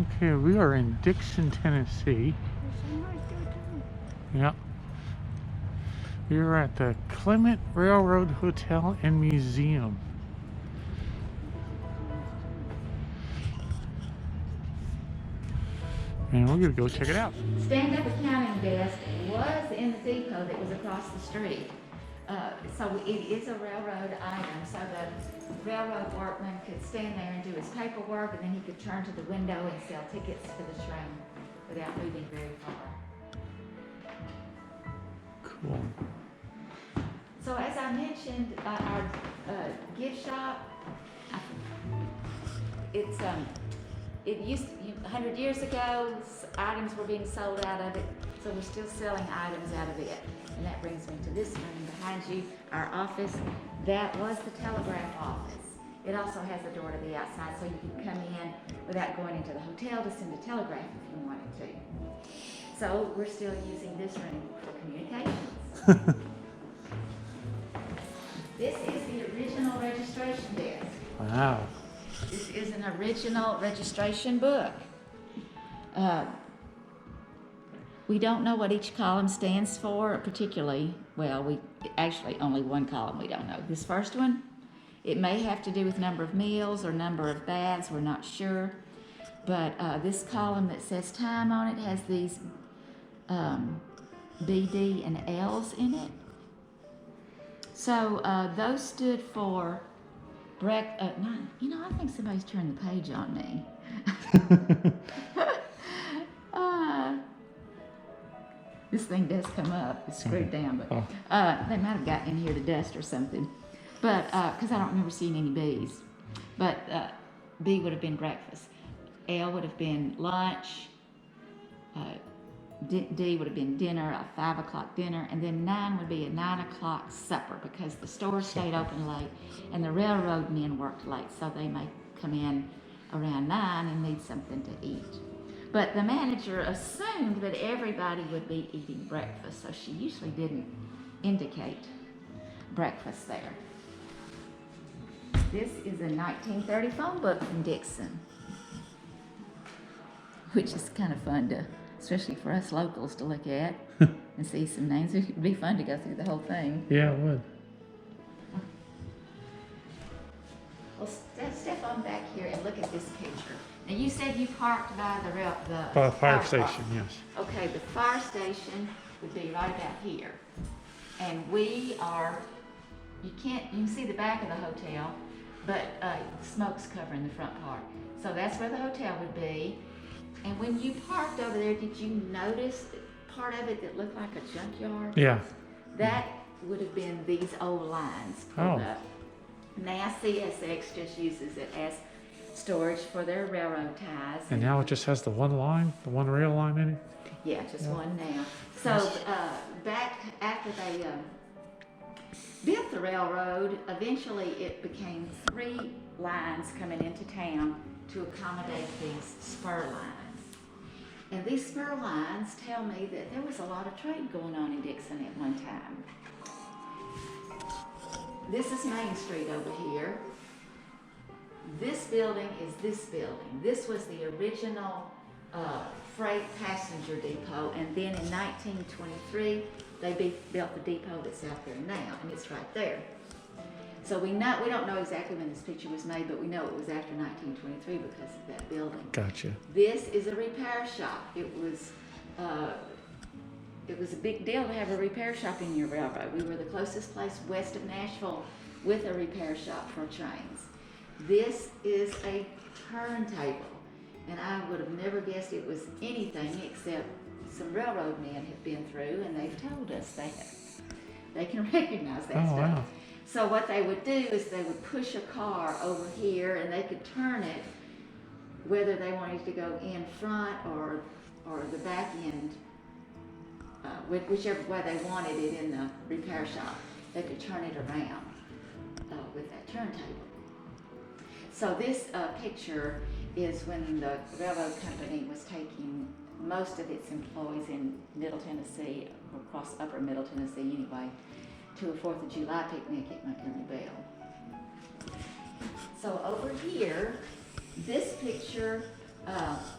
Okay, we are in Dickson, Tennessee. Yep. We are at the Clement Railroad Hotel and Museum. And we're going to go check it out. Stand-up accounting desk was in the depot that was across the street. So it is a railroad item, so the railroad workman could stand there and do his paperwork, and then he could turn to the window and sell tickets to the train without moving very far. Cool. So as I mentioned, our gift shop, it used to, 100 years ago, items were being sold out of it, so we're still selling items out of it. And that brings me to this room behind you, our office. That was the Telegraph Office. It also has a door to the outside, so you can come in without going into the hotel to send a telegraph if you wanted to. So we're still using this room for communications. This is the original registration desk. Wow. This is an original registration book. We don't know what each column stands for particularly. Well, actually only one column we don't know. This first one, it may have to do with number of meals or number of baths, we're not sure. But this column that says time on it has these B, D, and L's in it. So those stood for I think somebody's turned the page on me. This thing does come up. It's screwed down, but they might have gotten in here to dust or something. But because I don't remember seeing any B's. But B would have been breakfast. L would have been lunch. D would have been dinner, a 5 o'clock dinner, and then 9 would be a 9 o'clock supper because the store stayed open late and the railroad men worked late, so they may come in around 9 and need something to eat. But the manager assumed that everybody would be eating breakfast, so she usually didn't indicate breakfast there. This is a 1930 phone book from Dixon, which is kind of fun to, especially for us locals, to look at and see some names. It would be fun to go through the whole thing. Yeah, it would. Well, step on back here and look at this picture. Now, you said you parked by the fire station, yes. Okay, the fire station would be right about here. And we are, you can see the back of the hotel, but smoke's covering the front part. So that's where the hotel would be. And when you parked over there, did you notice part of it that looked like a junkyard? Yeah. That would have been these old lines pulled up. Now CSX just uses it as storage for their railroad ties. And now it just has the one line, the one rail line in it? Yeah, just one now. So back after they built the railroad, eventually it became 3 lines coming into town to accommodate these spur lines. And these spur lines tell me that there was a lot of trade going on in Dixon at one time. This is Main Street over here. This building is this building. This was the original freight passenger depot, and then in 1923 they built the depot that's out there now, and it's right there. So we don't know exactly when this picture was made, but we know it was after 1923 because of that building. Gotcha. This is a repair shop. It was a big deal to have a repair shop in your railroad. We were the closest place west of Nashville with a repair shop for trains. This is a turntable, and I would have never guessed it was anything except some railroad men have been through, and they've told us that. They can recognize that stuff. Wow. So what they would do is they would push a car over here, and they could turn it whether they wanted to go in front or the back end, whichever way they wanted it in the repair shop. They could turn it around with that turntable. So this picture is when the railroad company was taking most of its employees in Middle Tennessee, or across upper Middle Tennessee anyway, to a 4th of July picnic at Montgomery Bell. So over here, this picture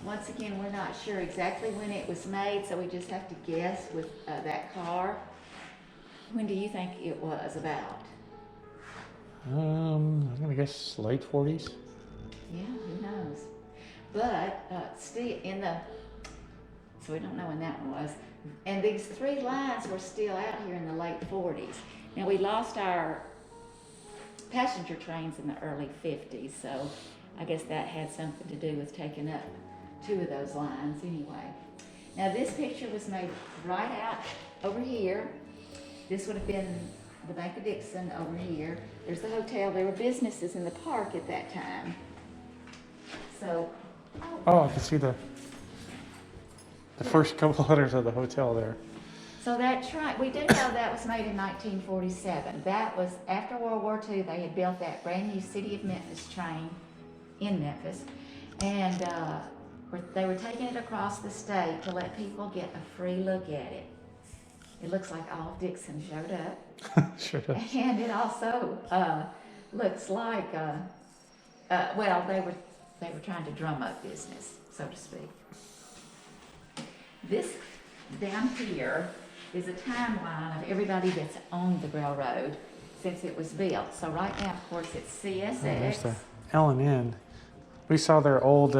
Once again, we're not sure exactly when it was made, so we just have to guess with that car. When do you think it was about? I'm gonna guess late 40s. Yeah, who knows? But still so we don't know when that one was. And these three lines were still out here in the late 40s. Now we lost our passenger trains in the early 50s, so I guess that had something to do with taking up two of those lines anyway. Now this picture was made right out over here. This would have been the Bank of Dixon over here. There's the hotel. There were businesses in the park at that time. So. Oh, I can see the first couple letters of the hotel there. So that train, we do know that was made in 1947. That was after World War II. They had built that brand new City of Memphis train in Memphis, and they were taking it across the state to let people get a free look at it. It looks like all of Dixon showed up. Sure does. And it also looks like, well, they were trying to drum up business, so to speak. This down here is a timeline of everybody that's on the railroad since it was built. So right now, of course, it's CSX. Oh, there's the L&N. We saw their old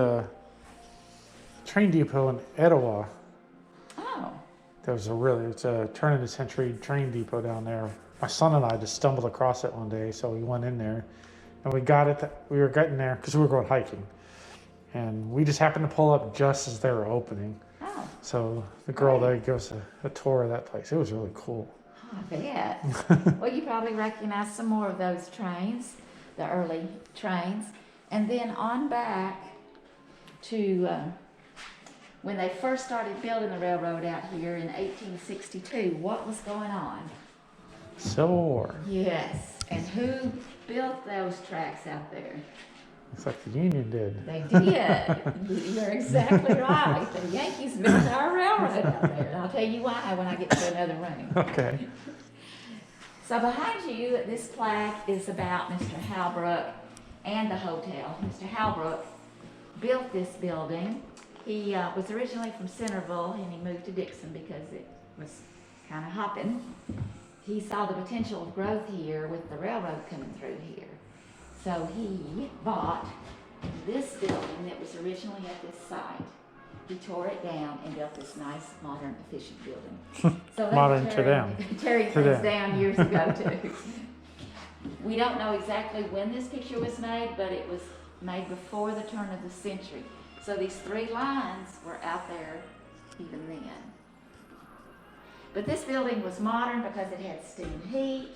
train depot in Etowah. Oh. It's a turn of the century train depot down there. My son and I just stumbled across it one day, so we went in there and we were getting there because we were going hiking. And we just happened to pull up just as they were opening. Oh. So the girl there gave us a tour of that place. It was really cool. I bet. Well, you probably recognize some more of those trains, the early trains. And then on back to when they first started building the railroad out here in 1862, what was going on? Civil War. Yes. And who built those tracks out there? Looks like the Union did. They did. You're exactly right. The Yankees built our railroad out there. And I'll tell you why when I get to another room. Okay. So behind you, this plaque is about Mr. Halbrook and the hotel. Mr. Halbrook built this building. He was originally from Centerville, and he moved to Dixon because it was kind of hopping. He saw the potential of growth here with the railroad coming through here. So he bought this building that was originally at this site. He tore it down and built this nice, modern, efficient building. So Modern to them. Tearing To things them. down years ago too. We don't know exactly when this picture was made, but it was made before the turn of the century. So these three lines were out there even then. But this building was modern because it had steam heat,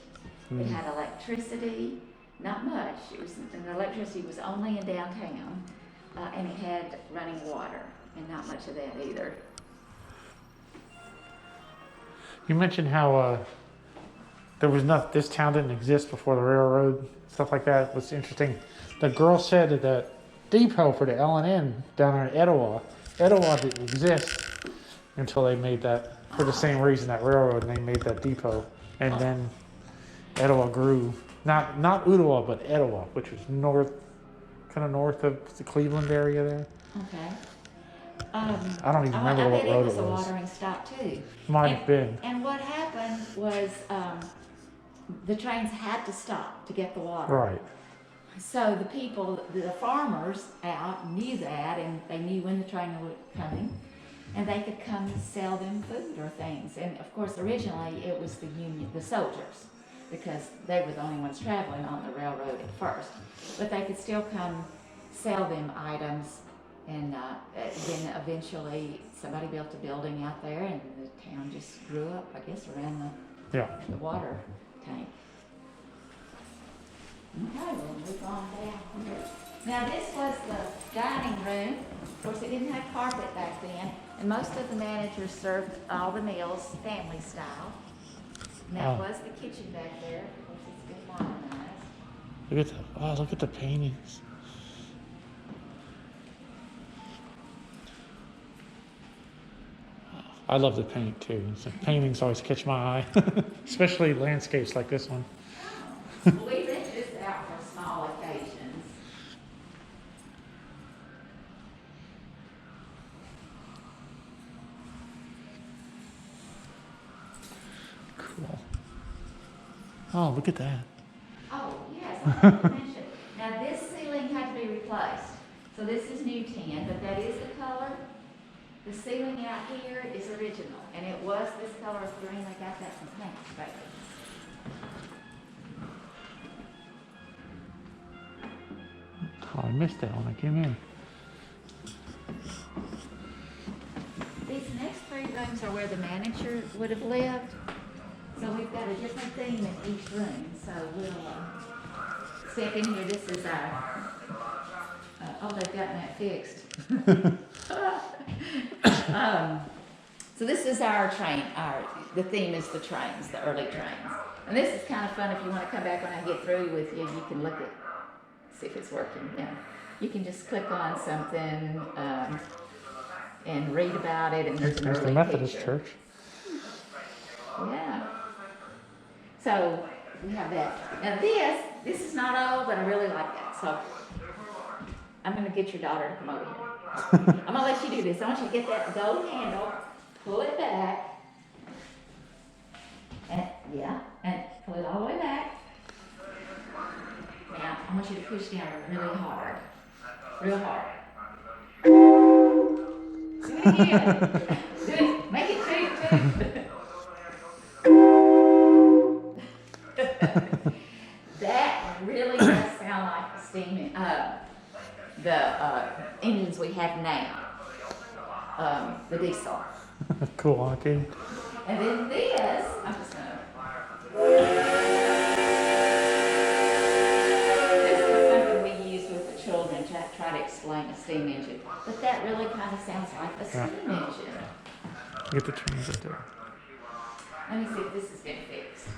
it had electricity, not much. And the electricity was only in downtown, and it had running water, and not much of that either. You mentioned how this town didn't exist before the railroad, stuff like that. What's interesting, the girl said that the depot for the L&N down there in Etowah didn't exist until they made that, for the same reason, that railroad, and they made that depot. And then Etowah grew, not Ottawa, but Etowah, which was kind of north of the Cleveland area there. Okay. I don't even remember what road it was. I bet it was a watering stop too. Might have been. And what happened was the trains had to stop to get the water. Right. So the people, the farmers out knew that, and they knew when the train was coming, and they could come and sell them food or things. And of course, originally it was the soldiers, because they were the only ones traveling on the railroad at first. But they could still come sell them items, and then eventually somebody built a building out there, and the town just grew up, I guess, around the water tank. Okay, we'll move on down. Now this was the dining room. Of course, it didn't have carpet back then, and most of the managers served all the meals family style. And that was the kitchen back there. Of course, it's been modernized. Look at the paintings. I love the paint too. The paintings always catch my eye, especially landscapes like this one. We rent this out for small occasions. Oh, look at that. Oh, yes, I have to mention. Now, this ceiling had to be replaced. So this is new tin, but that is the color. The ceiling out here is original, and it was this color of green. I got that from Clements, baby. Oh, I missed that when I came in. These next 3 rooms are where the manager would have lived. So we've got a different theme in each room. So we'll step in here. This is our, oh, they've gotten that fixed. So this is our train. The theme is the trains, the early trains. And this is kind of fun if you want to come back when I get through with you. You can look at, see if it's working. Yeah. You can just click on something and read about it. And there's an There's early the Methodist picture. Church. Yeah. So we have that. Now this is not old, but I really like that. So I'm going to get your daughter to come over here. I'm going to let you do this. I want you to get that gold handle, pull it back, and and pull it all the way back. Now I want you to push down really hard, real hard. Do it again. Do it. Make it two. That really does sound like the steam, the engines we have now, the Dixon. Cool, okay. And then this, I'm just gonna. This is something we use with the children to try to explain a steam engine, but that really kind of sounds like a steam engine. Get the trains up there. Let me see if this has been fixed.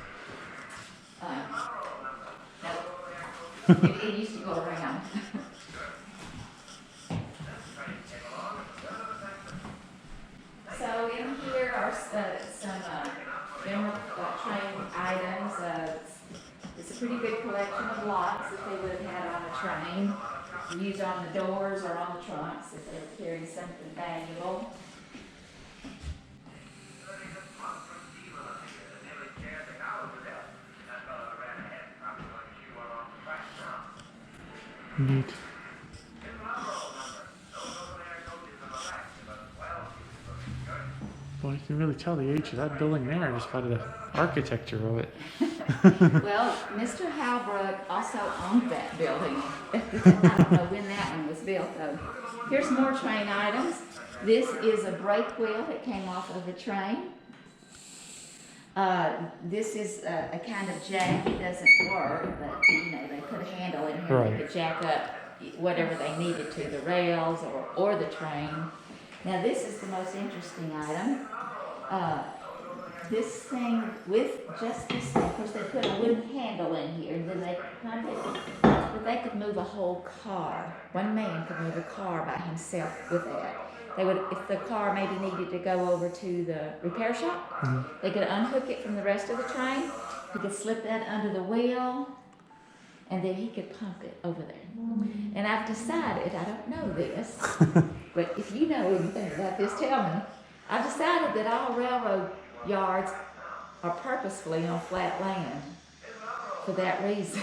No, it used to go around. So in here are some memorable train items. It's a pretty big collection of locks that they would have had on a train, used on the doors or on the trunks if they were carrying something valuable. Neat. Well, you can really tell the age of that building there just by the architecture of it. Well, Mr. Halbrook also owned that building. I don't know when that one was built, though. Here's more train items. This is a brake wheel that came off of a train. This is a kind of jack. It doesn't work, but they put a handle in here Right. that could jack up whatever they needed to, the rails or the train. Now this is the most interesting item. This thing with just this thing, of course they put a wooden handle in here, and then they pump it, but they could move a whole car. One man could move a car by himself with that. They would, if the car maybe needed to go over to the repair shop, they could unhook it from the rest of the train. He could slip that under the wheel, and then he could pump it over there. And I've decided, I don't know this, but if you know anything about this, tell me. I've decided that all railroad yards are purposefully on flat land for that reason.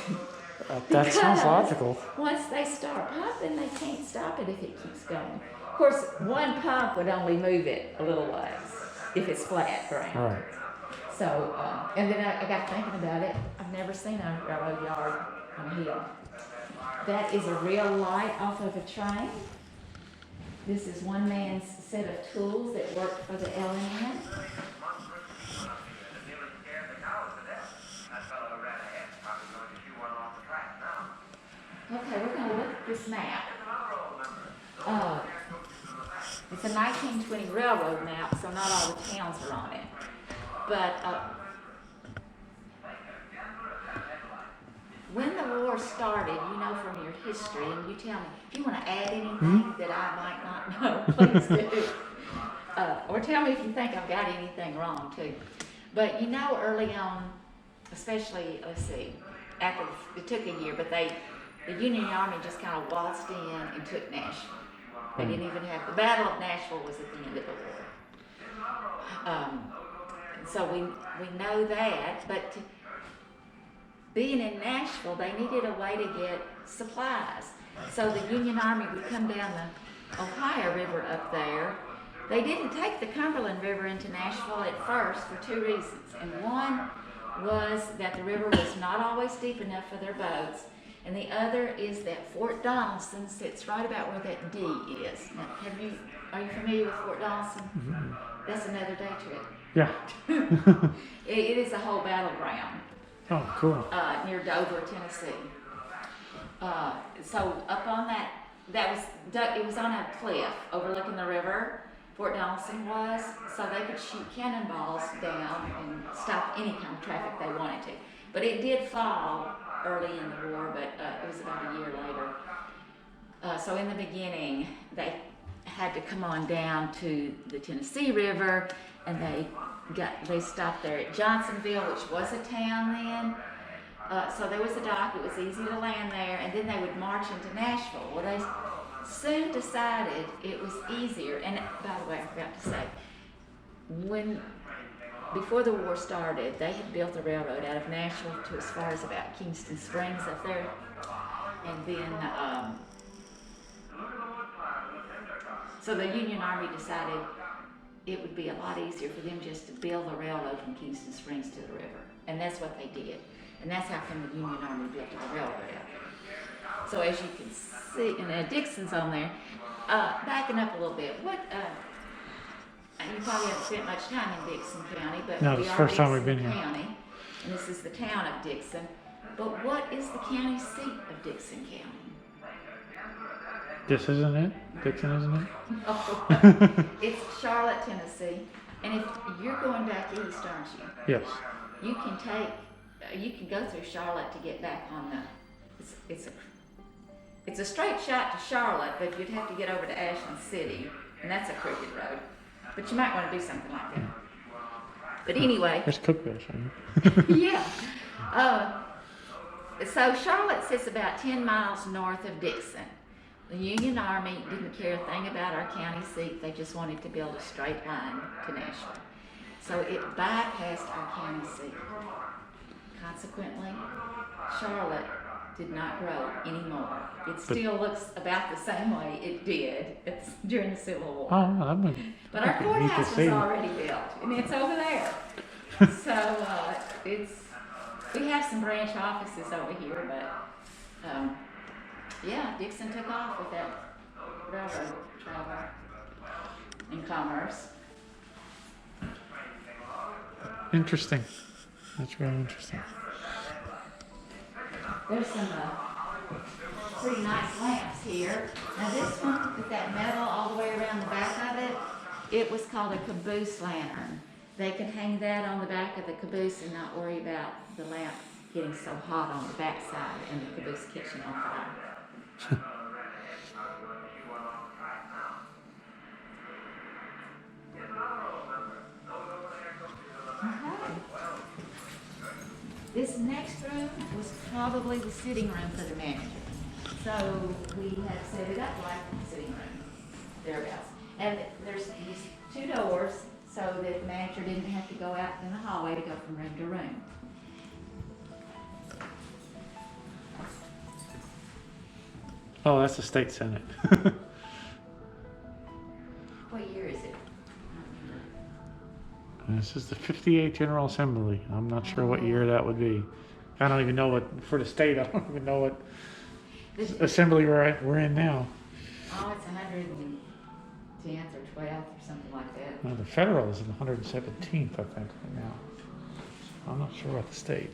That sounds logical. Once they start pumping, they can't stop it if it keeps going. Of course, one pump would only move it a little ways if it's flat ground. Right. So, and then I got thinking about it. I've never seen a railroad yard on a hill. That is a real light off of a train. This is one man's set of tools that worked for the LNN. Okay, we're going to look at this map. It's a 1920 railroad map, so not all the towns are on it. But when the war started, from your history, and you tell me, if you want to add anything that I might not know, please do. Or tell me if you think I've got anything wrong, too. But early on, especially, let's see, after it took a year, but the Union Army just kind of waltzed in and took Nashville. They didn't even have, the Battle of Nashville was at the end of the war. So we know that, but being in Nashville, they needed a way to get supplies. So the Union Army would come down the Ohio River up there. They didn't take the Cumberland River into Nashville at first for two reasons. And one was that the river was not always deep enough for their boats. And the other is that Fort Donelson sits right about where that D is. Now, are you familiar with Fort Donelson? Mm-hmm. That's another day trip. Yeah. It is a whole battleground. Oh, cool. Near Dover, Tennessee. So up on it was on a cliff overlooking the river. Fort Donelson was, so they could shoot cannonballs down and stop any kind of traffic they wanted to. But it did fall early in the war, but it was about a year later. So in the beginning, they had to come on down to the Tennessee River, and they stopped there at Johnsonville, which was a town then. So there was a dock, it was easy to land there, and then they would march into Nashville. Well, they soon decided it was easier, and by the way, I forgot to say, before the war started, they had built a railroad out of Nashville to as far as about Kingston Springs up there, and then, so the Union Army decided it would be a lot easier for them just to build a railroad from Kingston Springs to the river, and that's what they did. And that's how come the Union Army built a railroad out there. So as you can see, and Dixon's on there. Backing up a little bit, you probably haven't spent much time in Dickson County, but No, it's the first time we've been here. County, and this is the town of Dickson. But what is the county seat of Dickson County? This isn't it? Dixon isn't it? Oh, it's Charlotte, Tennessee. And if you're going back east, aren't you? Yes. You can go through Charlotte to get back on it's a straight shot to Charlotte, but you'd have to get over to Ashland City, and that's a crooked road. But you might want to do something like that. But anyway. There's Cookville, right? Yeah. So Charlotte sits about 10 miles north of Dixon. The Union Army didn't care a thing about our county seat. They just wanted to build a straight line to Nashville. So it bypassed our county seat. Consequently, Charlotte did not grow anymore. It still looks about the same way it did during the Civil War. Oh, but our courthouse was already built, and it's over there. So we have some branch offices over here, but yeah, Dixon took off with that railroad travel and commerce. Interesting. That's really interesting. There's some pretty nice lamps here. Now this one with that metal all the way around the back of it, it was called a Caboose Lantern. They could hang that on the back of the caboose and not worry about the lamp getting so hot on the backside and the caboose catching on fire. This next room was probably the sitting room for the manager. So we have set it up like a sitting room, thereabouts. And there's these two doors so that the manager didn't have to go out in the hallway to go from room to room. Oh, that's the state senate. What year is it? This is the 58th General Assembly. I'm not sure what year that would be. I don't even know what, for the state, I don't even know what assembly we're in now. Oh, it's 110th or 12th or something like that. No, the federal is in 117th, I think, right now. I'm not sure about the state.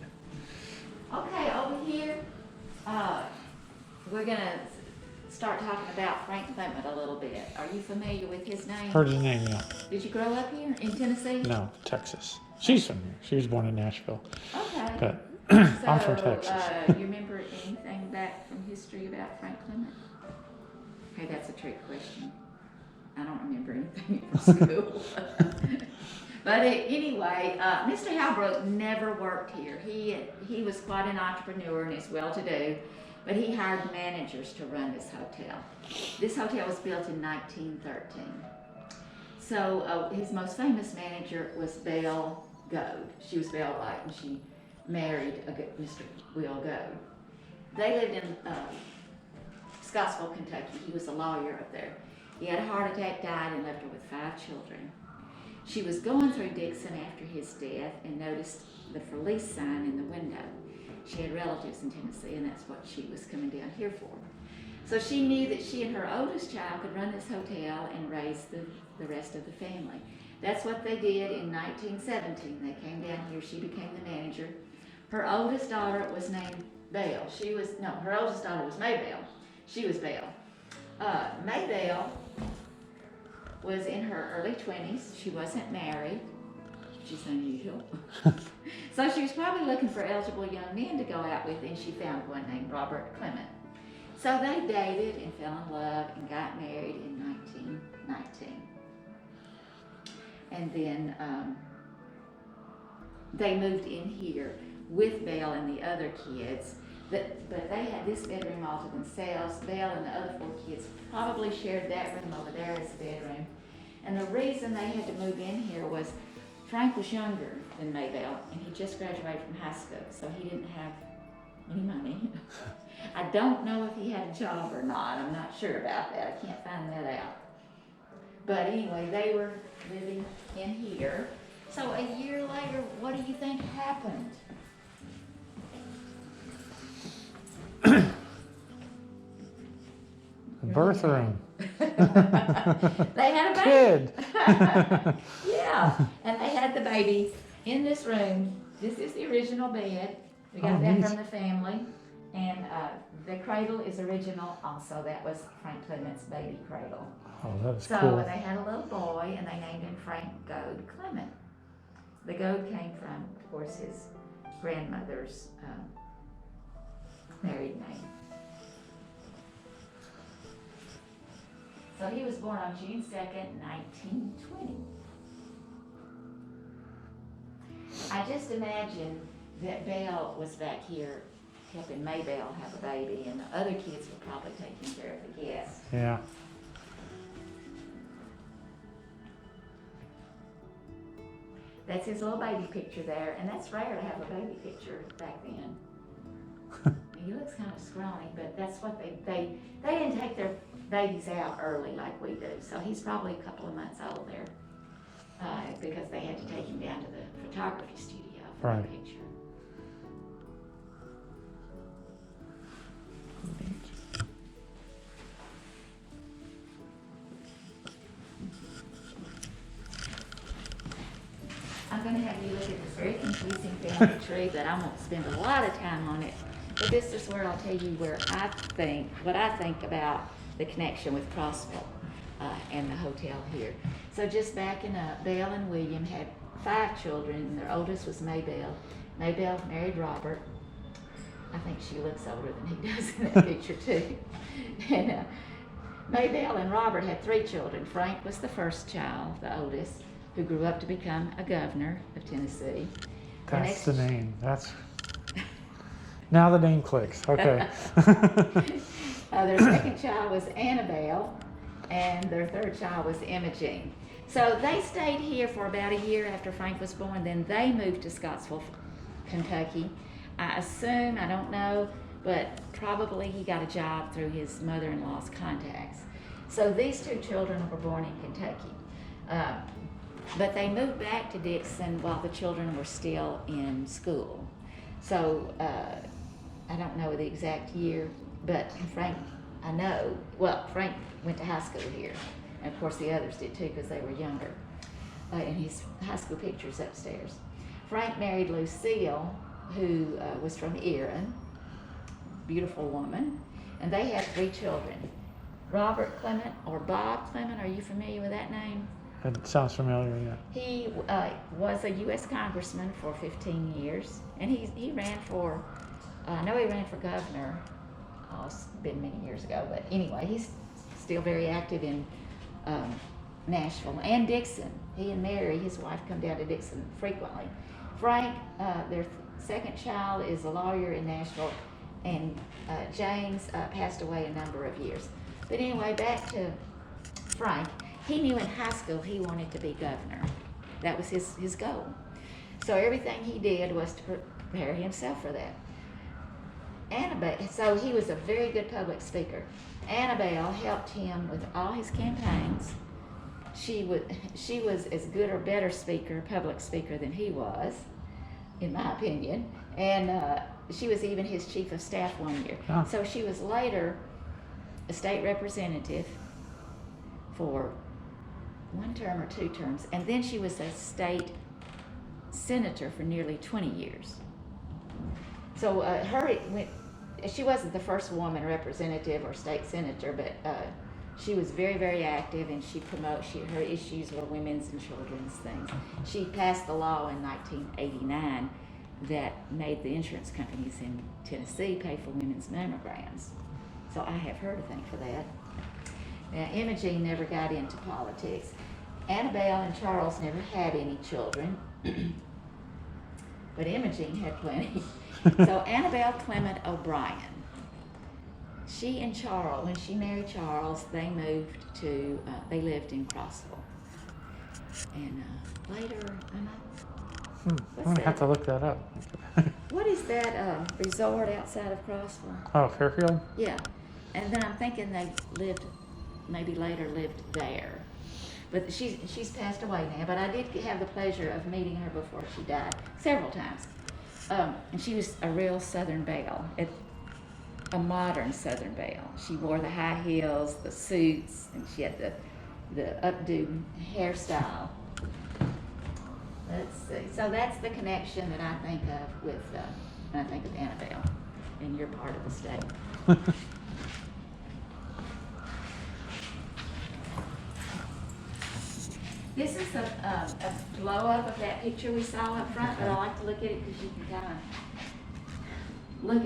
Okay, over here, we're going to start talking about Frank Clement a little bit. Are you familiar with his name? Heard his name, yeah. Did you grow up here in Tennessee? No, Texas. She's from here. She was born in Nashville. Okay. But So, I'm from Texas. You remember anything back from history about Frank Clement? Okay, that's a trick question. I don't remember anything from school. But anyway, Mr. Halbrook never worked here. He was quite an entrepreneur and is well-to-do, but he hired managers to run this hotel. This hotel was built in 1913. So his most famous manager was Belle Goad. She was Belle White, and she married Mr. Will Goad. They lived in Scottsville, Kentucky. He was a lawyer up there. He had a heart attack, died, and left her with 5 children. She was going through Dixon after his death and noticed the for lease sign in the window. She had relatives in Tennessee, and that's what she was coming down here for. So she knew that she and her oldest child could run this hotel and raise the rest of the family. That's what they did in 1917. They came down here. She became the manager. Her oldest daughter was named Belle. Her oldest daughter was Maybelle. She was Belle. Maybelle was in her early 20s. She wasn't married, which is unusual. So she was probably looking for eligible young men to go out with, and she found one named Robert Clement. So they dated and fell in love and got married in 1919. And then they moved in here with Belle and the other kids. But they had this bedroom all to themselves. Belle and the other 4 kids probably shared that room over there as a bedroom. And the reason they had to move in here was Frank was younger than Maybelle, and he just graduated from high school, so he didn't have any money. I don't know if he had a job or not. I'm not sure about that. I can't find that out. But anyway, they were living in here. So a year later, what do you think happened? The birth room. They had a baby. Kid. Yeah, and they had the baby in this room. This is the original bed. We got that neat. from the family. And the cradle is original also. That was Frank Clement's baby cradle. Oh, that's So cool. they had a little boy, and they named him Frank Goad Clement. The Goad came from, of course, his grandmother's married name. So he was born on June 2nd, 1920. I just imagine that Belle was back here helping Maybelle have a baby, and the other kids were probably taking care of the guests. Yeah. That's his little baby picture there, and that's rare to have a baby picture back then. He looks kind of scrawny, but that's what they didn't take their babies out early like we do. So he's probably a couple of months old there, because they had to take him down to the photography studio for Right. the picture. I'm going to have you look at this very confusing family tree, but I won't spend a lot of time on it. But this is where I'll tell you what I think about the connection with Crossville and the hotel here. So just backing up, Belle and William had 5 children, and their oldest was Maybelle. Maybelle married Robert. I think she looks older than he does in that picture too. And Maybelle and Robert had 3 children. Frank was the first child, the oldest, who grew up to become a governor of Tennessee. That's the name. That's now the name clicks. Okay. Their second child was Annabelle, and their third child was Imogene. So they stayed here for about a year after Frank was born. Then they moved to Scottsville, Kentucky. I assume, I don't know, but probably he got a job through his mother-in-law's contacts. So these 2 children were born in Kentucky. But they moved back to Dixon while the children were still in school. So I don't know the exact year, but Frank, I know, well, Frank went to high school here. And of course the others did too because they were younger. And his high school picture's upstairs. Frank married Lucille, who was from Erin, beautiful woman. And they had 3 children. Robert Clement, or Bob Clement, are you familiar with that name? That sounds familiar, yeah. He was a U.S. congressman for 15 years, and he ran for, I know he ran for governor, it's been many years ago, but anyway, he's still very active in Nashville and Dixon. He and Mary, his wife, come down to Dixon frequently. Frank, their second child, is a lawyer in Nashville, and James passed away a number of years. But anyway, back to Frank. He knew in high school he wanted to be governor. That was his goal. So everything he did was to prepare himself for that. Annabelle, so he was a very good public speaker. Annabelle helped him with all his campaigns. She was as good or better public speaker than he was, in my opinion. And she was even his chief of staff one year. Oh. So she was later a state representative for one term or 2 terms, and then she was a state senator for nearly 20 years. So she wasn't the first woman representative or state senator, but she was very, very active, and her issues were women's and children's things. She passed the law in 1989 that made the insurance companies in Tennessee pay for women's mammograms. So I have her to thank for that. Now, Imogene never got into politics. Annabelle and Charles never had any children, but Imogene had plenty. So Annabelle Clement O'Brien, she and Charles, when she married Charles, they lived in Crossville. And later, I'm gonna have to look that up. what is that resort outside of Crossville? Oh, Fairfield? Yeah, and then I'm thinking they maybe later lived there. But she's passed away now, but I did have the pleasure of meeting her before she died several times. And she was a real Southern belle, a modern Southern belle. She wore the high heels, the suits, and she had the updo hairstyle. Let's see. So that's the connection that I think of with when I think of Annabelle in your part of the state. This is a blow-up of that picture we saw up front, but I like to look at it because you can kind of look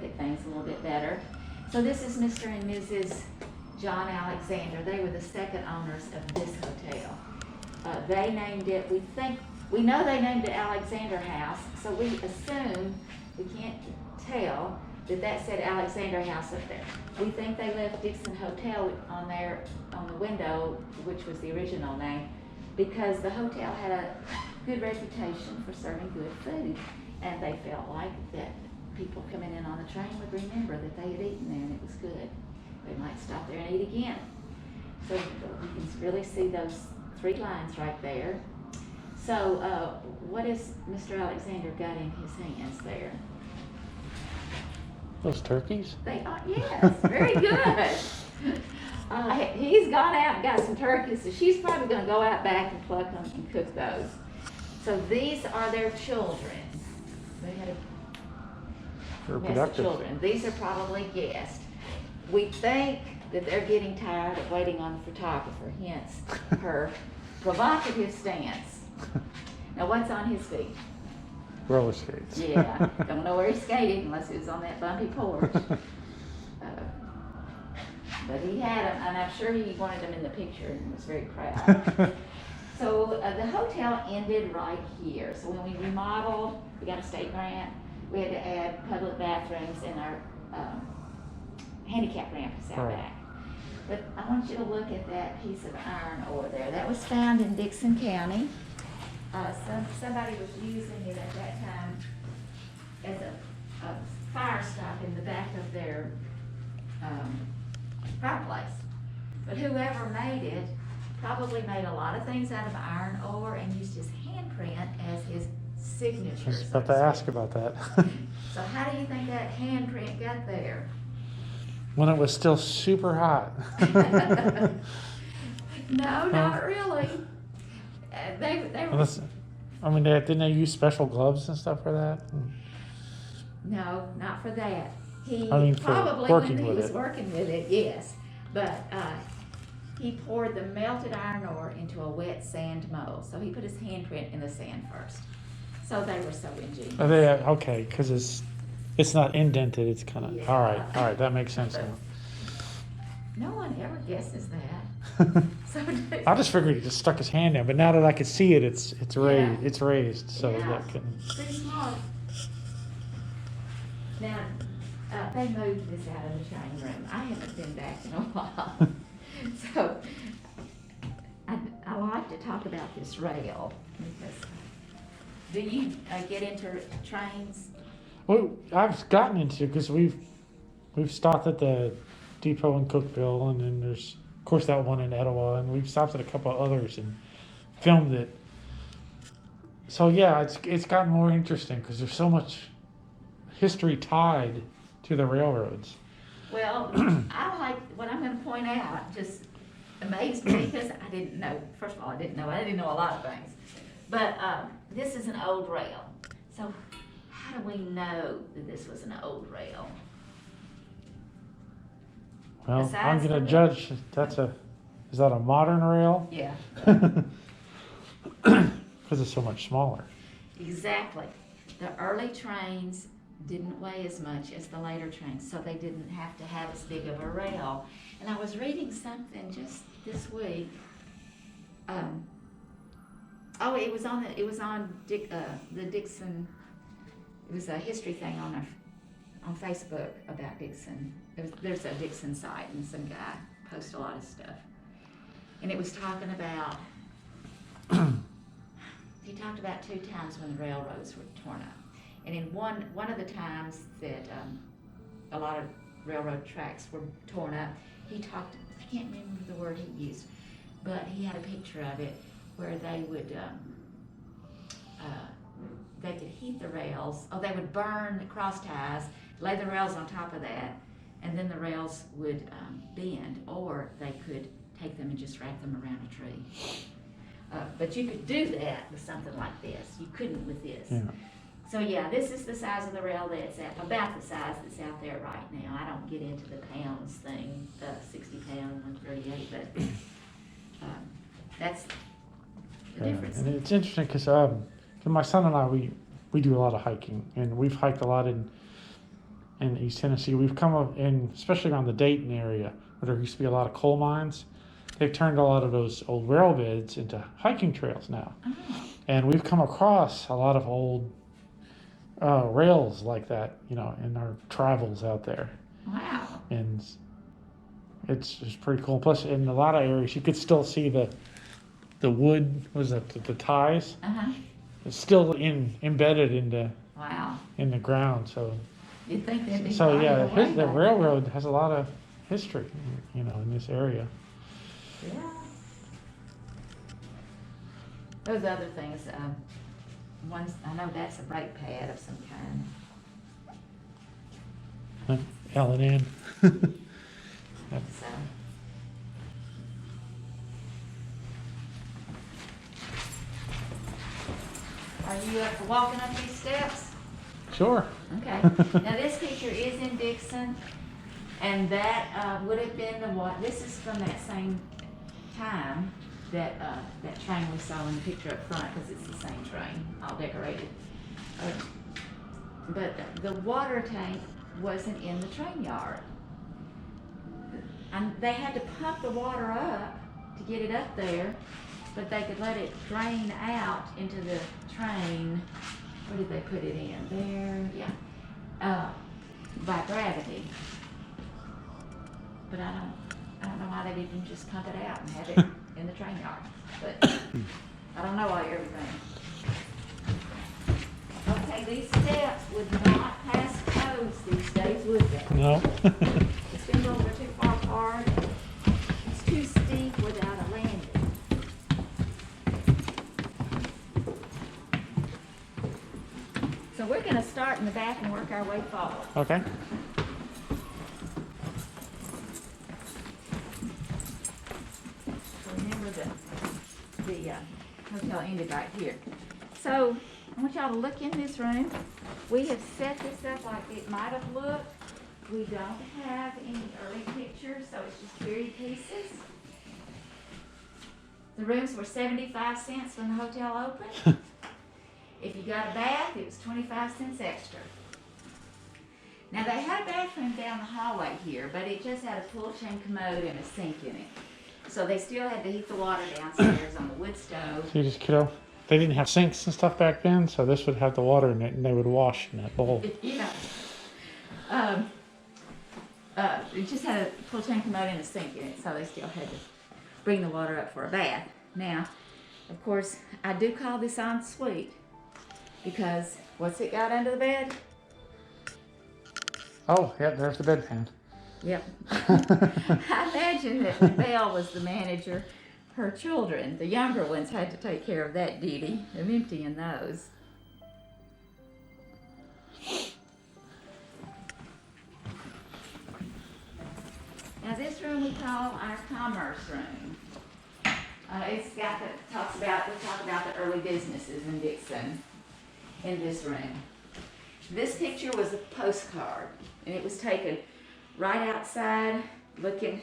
at things a little bit better. So this is Mr. and Mrs. John Alexander. They were the second owners of this hotel. They named it, we know they named it Alexander House, so we assume, we can't tell, that said Alexander House up there. We think they left Dixon Hotel on the window, which was the original name, because the hotel had a good reputation for serving good food, and they felt like that people coming in on the train would remember that they had eaten there and it was good. They might stop there and eat again. So you can really see those 3 lines right there. So what has Mr. Alexander got in his hands there? Those turkeys? They are, yes, very good. He's gone out and got some turkeys, so she's probably going to go out back and pluck them and cook those. So these are their children. They had a mess of children. These are probably guests. We think that they're getting tired of waiting on the photographer, hence her provocative stance. Now, what's on his feet? Roller skates. Yeah, don't know where he skated unless it was on that bumpy porch. But he had them, and I'm sure he wanted them in the picture and was very proud. So the hotel ended right here. So when we remodeled, we got a state grant, we had to add public bathrooms and our handicap ramp is out back. But I want you to look at that piece of iron ore there. That was found in Dickson County. Somebody was using it at that time as a fire stop in the back of their fireplace. But whoever made it probably made a lot of things out of iron ore and used his handprint as his signature. I was about to ask about that. So how do you think that handprint got there? When it was still super hot. No, not really. They were... I mean, didn't they use special gloves and stuff for that? No, not for that. Probably when he was working with it, yes. But he poured the melted iron ore into a wet sand mold. So he put his handprint in the sand first. So they were so ingenious. Okay, because it's not indented. It's kind of all right. That makes sense now. No one ever guesses that. I just figured he just stuck his hand in, but now that I can see it, it's raised. It's raised, so that can. Pretty smart. Now, they moved this out of the train room. I haven't been back in a while, so I like to talk about this rail because Do you get into trains? Well, I've gotten into it because we've stopped at the depot in Cookeville, and then there's of course that one in Etowah, and we've stopped at a couple of others and filmed it. So yeah, it's gotten more interesting because there's so much history tied to the railroads. Well, I like what I'm going to point out. Just amazed me because I didn't know. First of all, I didn't know a lot of things. But this is an old rail. So how do we know that this was an old rail? Well, Besides I'm going the- to judge. Is that a modern rail? Yeah, Because it's so much smaller. exactly. The early trains didn't weigh as much as the later trains, so they didn't have to have as big of a rail. And I was reading something just this week. It was on the Dixon. It was a history thing on Facebook about Dixon. There's a Dixon site, and some guy posts a lot of stuff. And it was talking about. He talked about 2 times when the railroads were torn up. And in one of the times that a lot of railroad tracks were torn up, he talked, I can't remember the word he used, but he had a picture of it where they would, they could heat the rails, they would burn the cross ties, lay the rails on top of that, and then the rails would bend, or they could take them and just wrap them around a tree. But you could do that with something like this. You couldn't with this. Yeah. So yeah, this is the size of the rail that's about the size that's out there right now. I don't get into the pounds thing, 60 pound, 138, but that's the difference. And it's interesting because my son and I, we do a lot of hiking, and we've hiked a lot in East Tennessee. We've come up in, especially around the Dayton area, where there used to be a lot of coal mines. They've turned a lot of those old rail beds into hiking trails now. Oh. And we've come across a lot of old rails like that, in our travels out there. Wow. And it's pretty cool. Plus, in a lot of areas, you could still see the wood, the ties? Uh-huh. It's still embedded Wow. in the ground. So You'd think they'd be So farther yeah, away the by railroad has a lot of history, in this area. now. Yeah. Those other things, I know that's a brake pad of some kind. L&N. So. Are you up for walking up these steps? Sure. Okay. Now this picture is in Dixon, and that would have been this is from that same time that that train we saw in the picture up front, because it's the same train, all decorated. But the water tank wasn't in the train yard. And they had to pump the water up to get it up there, but they could let it drain out into the train. Where did they put it in? There, yeah. By gravity. But I don't know why they didn't just pump it out and have it in the train yard. But I don't know everything. Okay, these steps would not pass codes these days, would they? No. It's been over too far apart. It's too steep without a landing. So we're going to start in the back and work our way forward. Okay. So remember the hotel ended right here. So I want y'all to look in this room. We have set this up like it might have looked. We don't have any early pictures, so it's just period pieces. The rooms were 75 cents when the hotel opened. If you got a bath, it was 25 cents extra. Now they had a bathroom down the hallway here, but it just had a pull chain commode and a sink in it. So they still had to heat the water downstairs on the wood stove. So you just, they didn't have sinks and stuff back then, so this would have the water in it, and they would wash in that bowl. It just had a pull chain commode and a sink in it, so they still had to bring the water up for a bath. Now, of course, I do call this Ensuite, because what's it got under the bed? Oh, yeah, there's the bedpan. Yep. I imagine that when Belle was the manager, her children, the younger ones, had to take care of that duty of emptying those. Now this room we call our commerce room. It's got we talk about the early businesses in Dixon in this room. This picture was a postcard, and it was taken right outside looking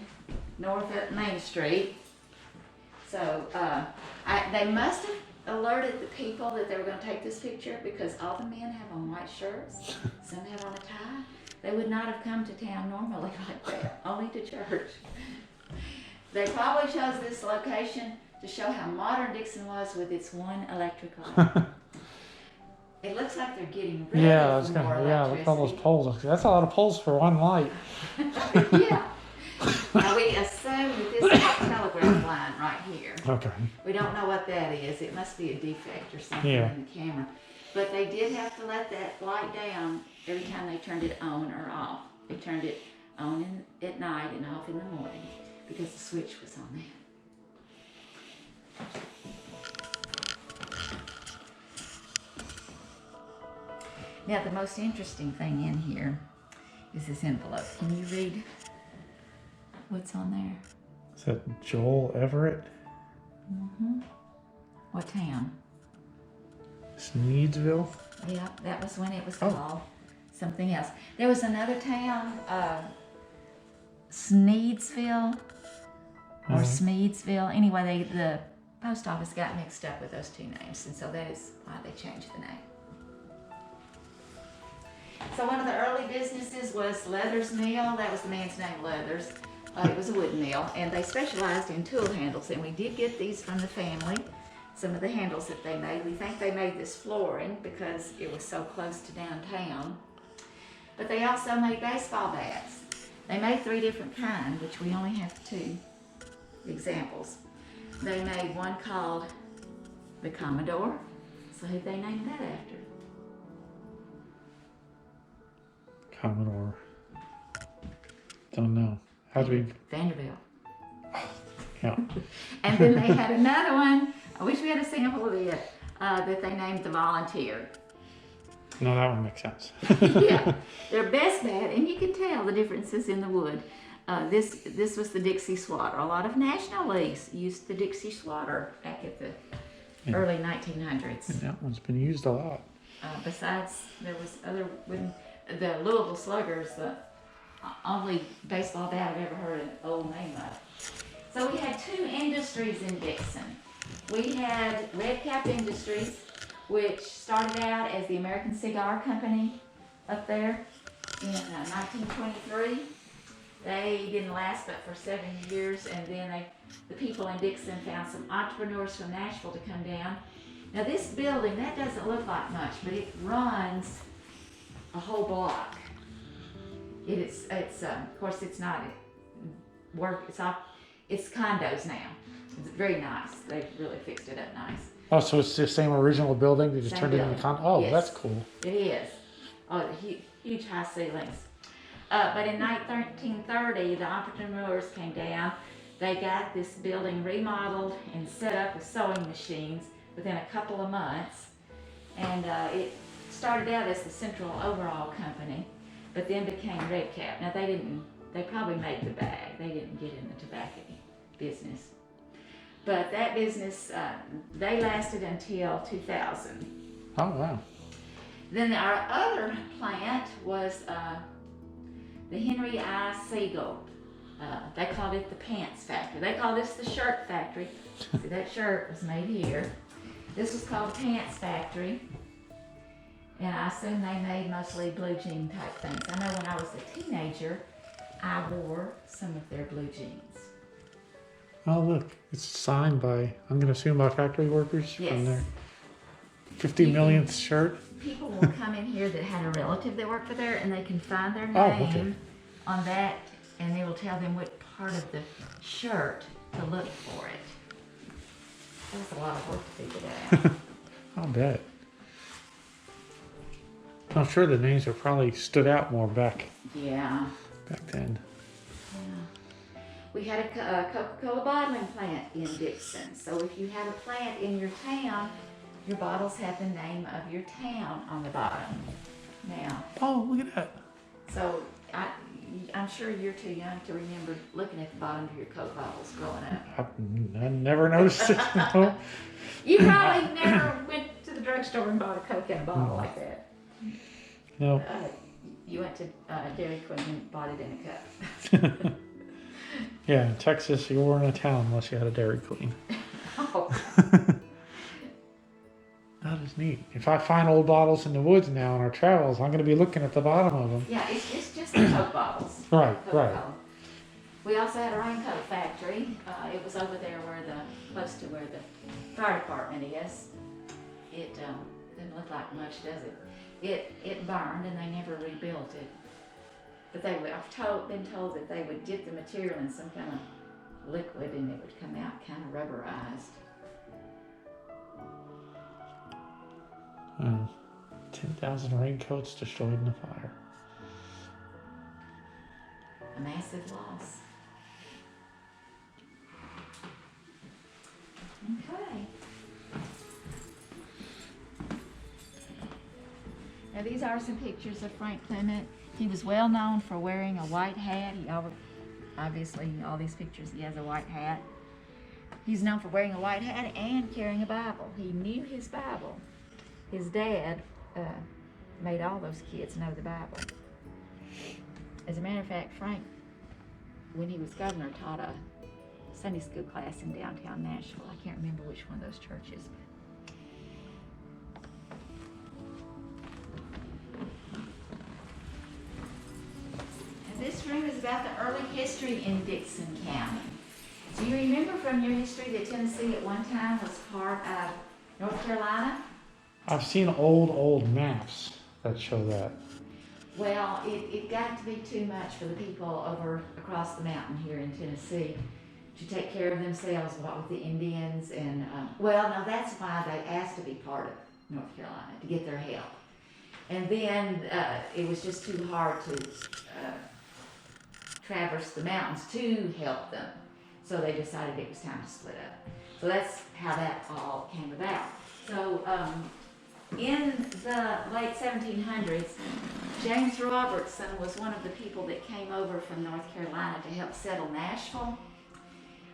north at Main Street. So they must have alerted the people that they were going to take this picture, because all the men have on white shirts, some have on a tie. They would not have come to town normally like that, only to church. They probably chose this location to show how modern Dixon was with its one electric light. It looks like they're getting ready for more look at all those electricity. poles. That's a lot of poles for one light. Yeah. Now we assume that this is a telegraph line right here. Okay. We don't know what that is. It must be a defect or something Yeah. in the camera. But they did have to let that light down every time they turned it on or off. They turned it on at night and off in the morning because the switch was on there. Now the most interesting thing in here is this envelope. Can you read what's on there? Is that Joel Everett? Mm-hmm. What town? Sneedsville? Yeah, that was when it was called something else. There was another town, Sneedsville or Smeedsville. Anyway, the post office got mixed up with those two names, and so that is why they changed the name. So one of the early businesses was Leather's Mill. That was the man's name, Leathers. It was a wood mill, and they specialized in tool handles, and we did get these from the family. Some of the handles that they made. We think they made this flooring because it was so close to downtown. But they also made baseball bats. They made 3 different kinds, which we only have 2 examples. They made one called the Commodore. So who'd they name that after? Commodore. Don't know. How'd we? Vanderbilt. Yeah. And then they had another one, I wish we had a sample of it, that they named the Volunteer. No, that one makes sense. Yeah, their best bat, and you can tell the differences in the wood. This was the Dixie Swatter. A lot of National Leagues used the Dixie Swatter back at the early 1900s. And that one's been used a lot. Besides, there was other wooden, the Louisville Sluggers, the only baseball bat I've ever heard an old name of. So we had 2 industries in Dixon. We had Red Cap Industries, which started out as the American Cigar Company up there in 1923. They didn't last but for 7 years, and then the people in Dixon found some entrepreneurs from Nashville to come down. Now this building, that doesn't look like much, but it runs a whole block. It's of course it's not work. It's condos now. It's very nice. They've really fixed it up nice. Oh, so it's the same original building? They just Same turned it into building. con. Oh, Yes. that's cool. It is. Oh, the huge high ceilings. But in 1930, the entrepreneurs came down. They got this building remodeled and set up with sewing machines within a couple of months. And it started out as the Central Overall Company, but then became Red Cap. Now they probably made the bag. They didn't get in the tobacco business. But that business, they lasted until 2000. Oh, wow. Then our other plant was the Henry I. Siegel. They called it the Pants Factory. They call this the Shirt Factory. See, that shirt was made here. This was called the Pants Factory. And I assume they made mostly blue jean type things. I know when I was a teenager, I wore some of their blue jeans. Oh, look. It's signed by, I'm going to assume, by factory workers Yes. from their 50 millionth shirt. People will come in here that had a relative that worked for there, and they can find their Oh, name okay. on that, and they will tell them what part of the shirt to look for it. That was a lot of work to figure that out. I'll bet. I'm sure the names are probably stood out more back Yeah. then. Yeah. We had a Coca-Cola bottling plant in Dickson. So if you have a plant in your town, your bottles have the name of your town on the bottom. Now, Oh, look at that. so I'm sure you're too young to remember looking at the bottom of your Coke bottles growing up. I never noticed it. No. You probably never went to the drugstore and bought a Coke in a bottle like that. No. You went to Dairy Queen and bought it in a cup. Yeah, in Texas, you weren't in a town unless you had a Dairy Queen. Oh. That is neat. If I find old bottles in the woods now on our travels, I'm going to be looking at the bottom of them. Yeah, it's just the Coke bottles. Right, Coca-Cola. right. We also had a Raincoat Factory. It was over there close to where the fire department is. It didn't look like much, does it? It burned and they never rebuilt it. But I've been told that they would dip the material in some kind of liquid and it would come out kind of rubberized. 10,000 raincoats destroyed in the fire. A massive loss. Okay. Now these are some pictures of Frank Clement. He was well known for wearing a white hat. Obviously, all these pictures, he has a white hat. He's known for wearing a white hat and carrying a Bible. He knew his Bible. His dad made all those kids know the Bible. As a matter of fact, Frank, when he was governor, taught a Sunday school class in downtown Nashville. I can't remember which one of those churches. And this room is about the early history in Dickson County. Do you remember from your history that Tennessee at one time was part of North Carolina? I've seen old maps that show that. Well, it got to be too much for the people over across the mountain here in Tennessee to take care of themselves, what with the Indians and, no, that's why they asked to be part of North Carolina, to get their help. And then it was just too hard to traverse the mountains to help them. So they decided it was time to split up. So that's how that all came about. So in the late 1700s, James Robertson was one of the people that came over from North Carolina to help settle Nashville.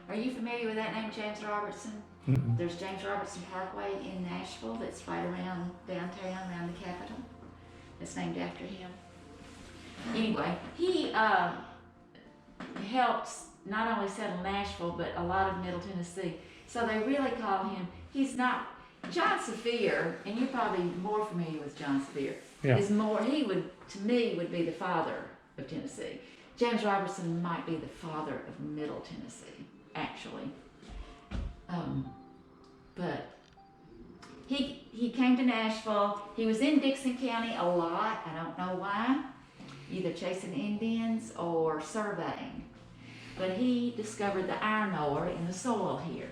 Are you familiar with that name, James Robertson? Mm-mm. There's James Robertson Parkway in Nashville that's right around downtown, around the Capitol. It's named after him. Anyway, he helped not only settle Nashville, but a lot of Middle Tennessee. So they really call him, he's not, John Sevier, and you're probably more familiar with John Sevier, is more, he would, to me, would be the father of Tennessee. James Robertson might be the father of Middle Tennessee, actually. But he came to Nashville. He was in Dickson County a lot. I don't know why, either chasing Indians or surveying. But he discovered the iron ore in the soil here.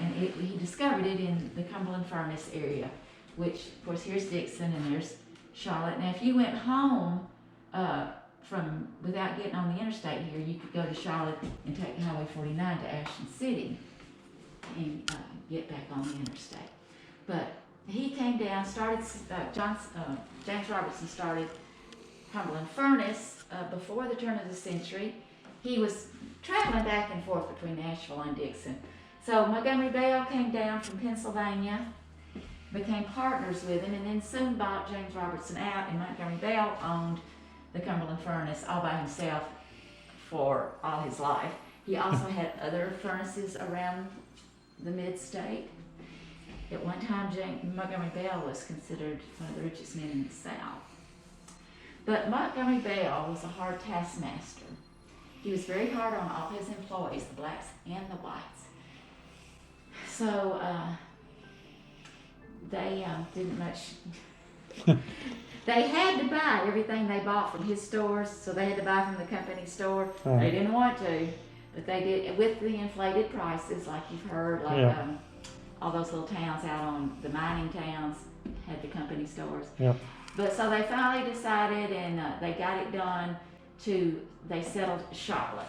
And he discovered it in the Cumberland Furnace area, which, of course, here's Dixon and there's Charlotte. Now, if you went home without getting on the interstate here, you could go to Charlotte and take Highway 49 to Ashton City and get back on the interstate. But he came down, James Robertson started Cumberland Furnace before the turn of the century. He was traveling back and forth between Nashville and Dixon. So Montgomery Bell came down from Pennsylvania, became partners with him, and then soon bought James Robertson out, and Montgomery Bell owned the Cumberland Furnace all by himself for all his life. He also had other furnaces around the mid-state. At one time, Montgomery Bell was considered one of the richest men in the South. But Montgomery Bell was a hard taskmaster. He was very hard on all his employees, the blacks and the whites. So they didn't much. They had to buy everything they bought from his stores, so they had to buy from the company store. They didn't want to, but they did with the inflated prices, like you've heard, like all those little towns out on the mining towns had the company stores. Yep. But so they finally decided, and they got it done. They settled Charlotte,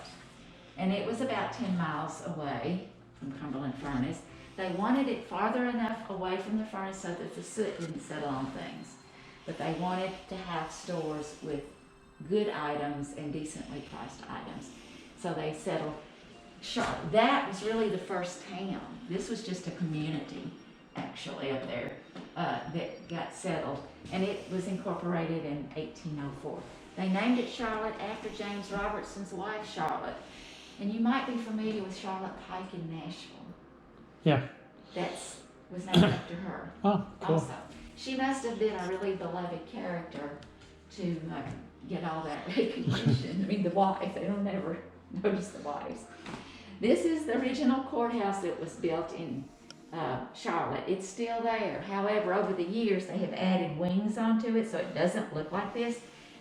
and it was about 10 miles away from Cumberland Furnace. They wanted it farther enough away from the furnace so that the soot didn't settle on things. But they wanted to have stores with good items and decently priced items. So they settled Charlotte. That was really the first town. This was just a community, actually, up there that got settled. And it was incorporated in 1804. They named it Charlotte after James Robertson's wife, Charlotte. And you might be familiar with Charlotte Pike in Nashville. Yeah. That was named after her. Oh, cool. Also, she must have been a really beloved character to get all that recognition. I mean, the wife, they don't ever notice the wives. This is the original courthouse that was built in Charlotte. It's still there. However, over the years, they have added wings onto it so it doesn't look like this.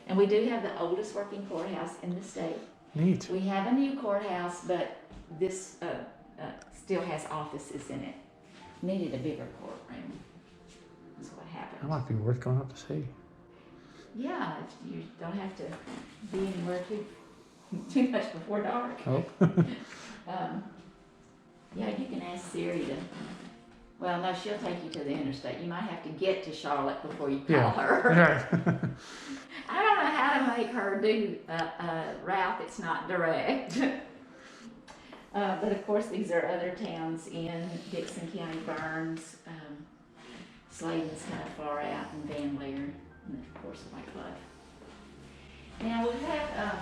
And we do have the oldest working courthouse in the state. Neat. We have a new courthouse, but this still has offices in it. Needed a bigger courtroom. That's what happened. That might be worth going up to see. Yeah, you don't have to be anywhere too much before dark. Oh. Yeah, you can ask Siri to. Well, no, she'll take you to the interstate. You might have to get to Charlotte before you call her. Yeah. I don't know how to make her do a route that's not direct. But of course, these are other towns in Dickson County: Burns, Sladen's kind of far out, and Van Lear, and of course White Bluff. Now we have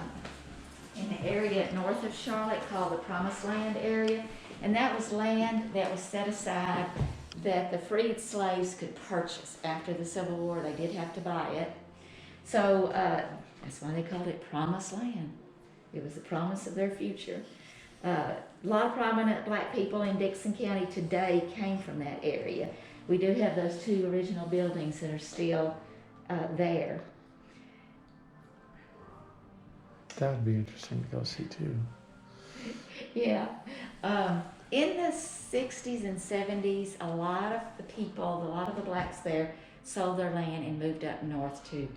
an area north of Charlotte called the Promised Land area, and that was land that was set aside that the freed slaves could purchase after the Civil War. They did have to buy it. So that's why they called it Promised Land. It was the promise of their future. A lot of prominent black people in Dickson County today came from that area. We do have those two original buildings that are still there. That would be interesting to go see too. Yeah. In the 60s and 70s, a lot of the blacks there sold their land and moved up north to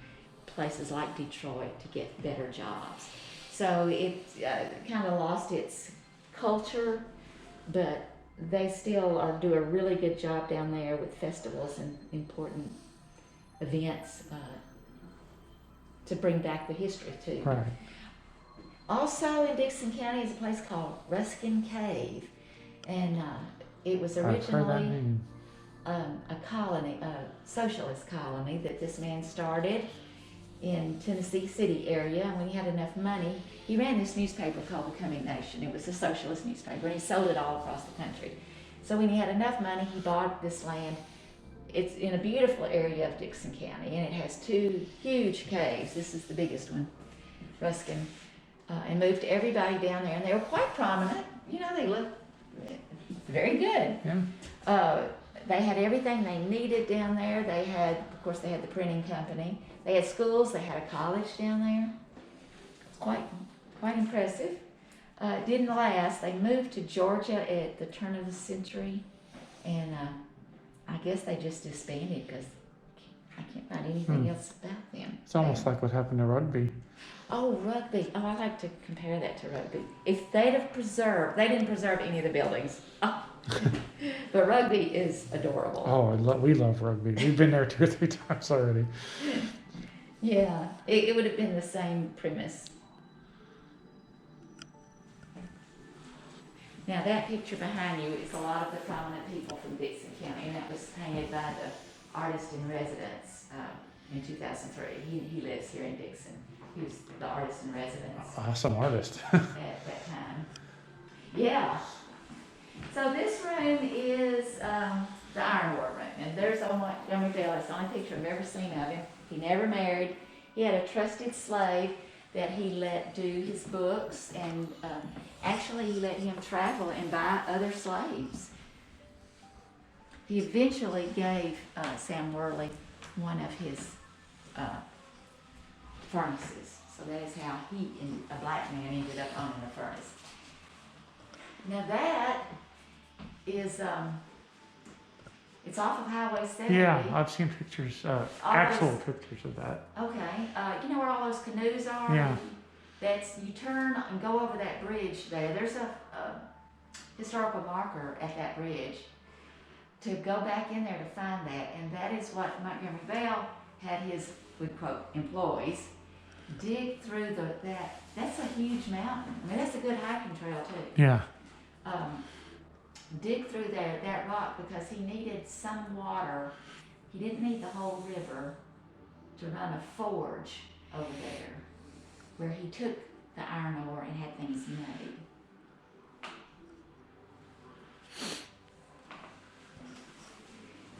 places like Detroit to get better jobs. So it kind of lost its culture, but they still do a really good job down there with festivals and important events to bring back the history too. Right. Also in Dickson County is a place called Ruskin Cave, and it was originally a colony, a socialist colony that this man started in Tennessee City area. And when he had enough money, he ran this newspaper called The Coming Nation. It was a socialist newspaper, and he sold it all across the country. So when he had enough money, he bought this land. It's in a beautiful area of Dickson County, and it has two huge caves. This is the biggest one, Ruskin, and moved everybody down there. And they were quite prominent. You know, they looked very good. Yeah. They had everything they needed down there. They had, of course, they had the printing company. They had schools. They had a college down there. It's quite impressive. It didn't last. They moved to Georgia at the turn of the century, and I guess they just disbanded because I can't find anything else about them. It's almost like what happened to rugby. Oh, rugby. Oh, I like to compare that to rugby. If they'd have preserved, they didn't preserve any of the buildings. Oh. But rugby is adorable. Oh, we love rugby. We've been there 2 or 3 times already. Yeah, it would have been the same premise. Now that picture behind you is a lot of the prominent people from Dickson County, and that was painted by the artist in residence in 2003. He lives here in Dixon. He was the artist in residence. Awesome artist. At that time. Yeah. So this room is the ironwork room, and there's Montgomery Bell. It's the only picture I've ever seen of him. He never married. He had a trusted slave that he let do his books, and actually he let him travel and buy other slaves. He eventually gave Sam Worley one of his furnaces. So that is how he, a black man, ended up owning a furnace. Now that is It's off of Highway 70. Yeah, I've seen pictures, actual pictures of that. Okay, you know where all those canoes are? Yeah. You turn and go over that bridge there. There's a historical marker at that bridge to go back in there to find that. And that is what Montgomery Bell had his, we quote, employees dig through that's a huge mountain. I mean, that's a good hiking trail too. Yeah. Dig through that rock because he needed some water. He didn't need the whole river to run a forge over there where he took the iron ore and had things made.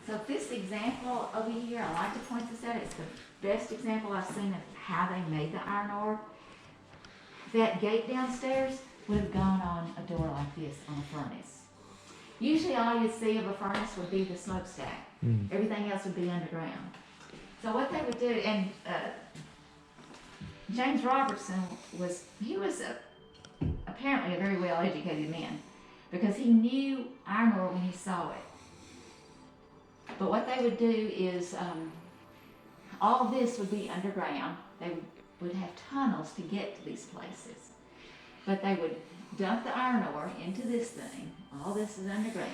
So this example over here, I like to point this out, it's the best example I've seen of how they made the iron ore. That gate downstairs would have gone on a door like this on a furnace. Usually all you'd see of a furnace would be the smokestack. Everything else would be underground. So what they would do, and James Robertson was apparently a very well-educated man because he knew iron ore when he saw it. But what they would do is all this would be underground. They would have tunnels to get to these places. But they would dump the iron ore into this thing. All this is underground.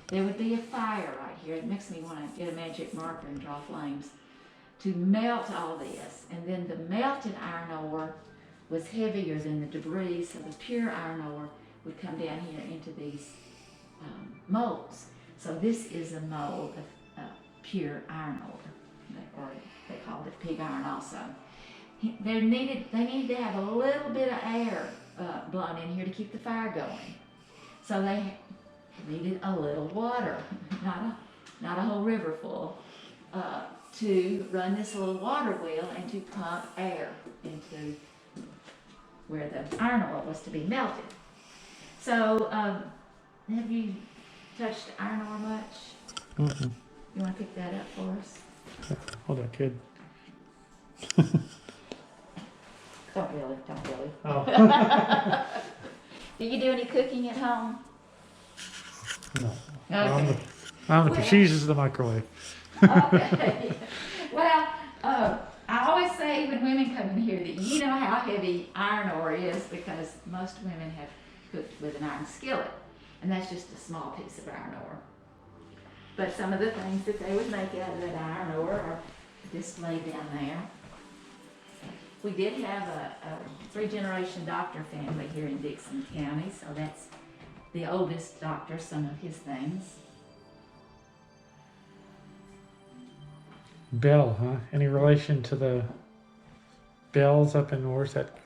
There would be a fire right here. It makes me want to get a magic marker and draw flames to melt all this. And then the melted iron ore was heavier than the debris, so the pure iron ore would come down here into these molds. So this is a mold of pure iron ore, or they called it pig iron also. They needed to have a little bit of air blown in here to keep the fire going. So they needed a little water, not a whole river full, to run this little water wheel and to pump air into where the iron ore was to be melted. So have you touched iron ore much? Mm-mm. You want to pick that up for us? Hold on, kid. Don't really. Oh. Do you do any cooking at home? No. Okay. I'm the cheese is the microwave. Okay. Well, I always say when women come in here that you know how heavy iron ore is because most women have cooked with an iron skillet, and that's just a small piece of iron ore. But some of the things that they would make out of that iron ore are displayed down there. We did have a three-generation doctor family here in Dickson County, so that's the oldest doctor, some of his things. Bell, huh? Any relation to the bells up in north at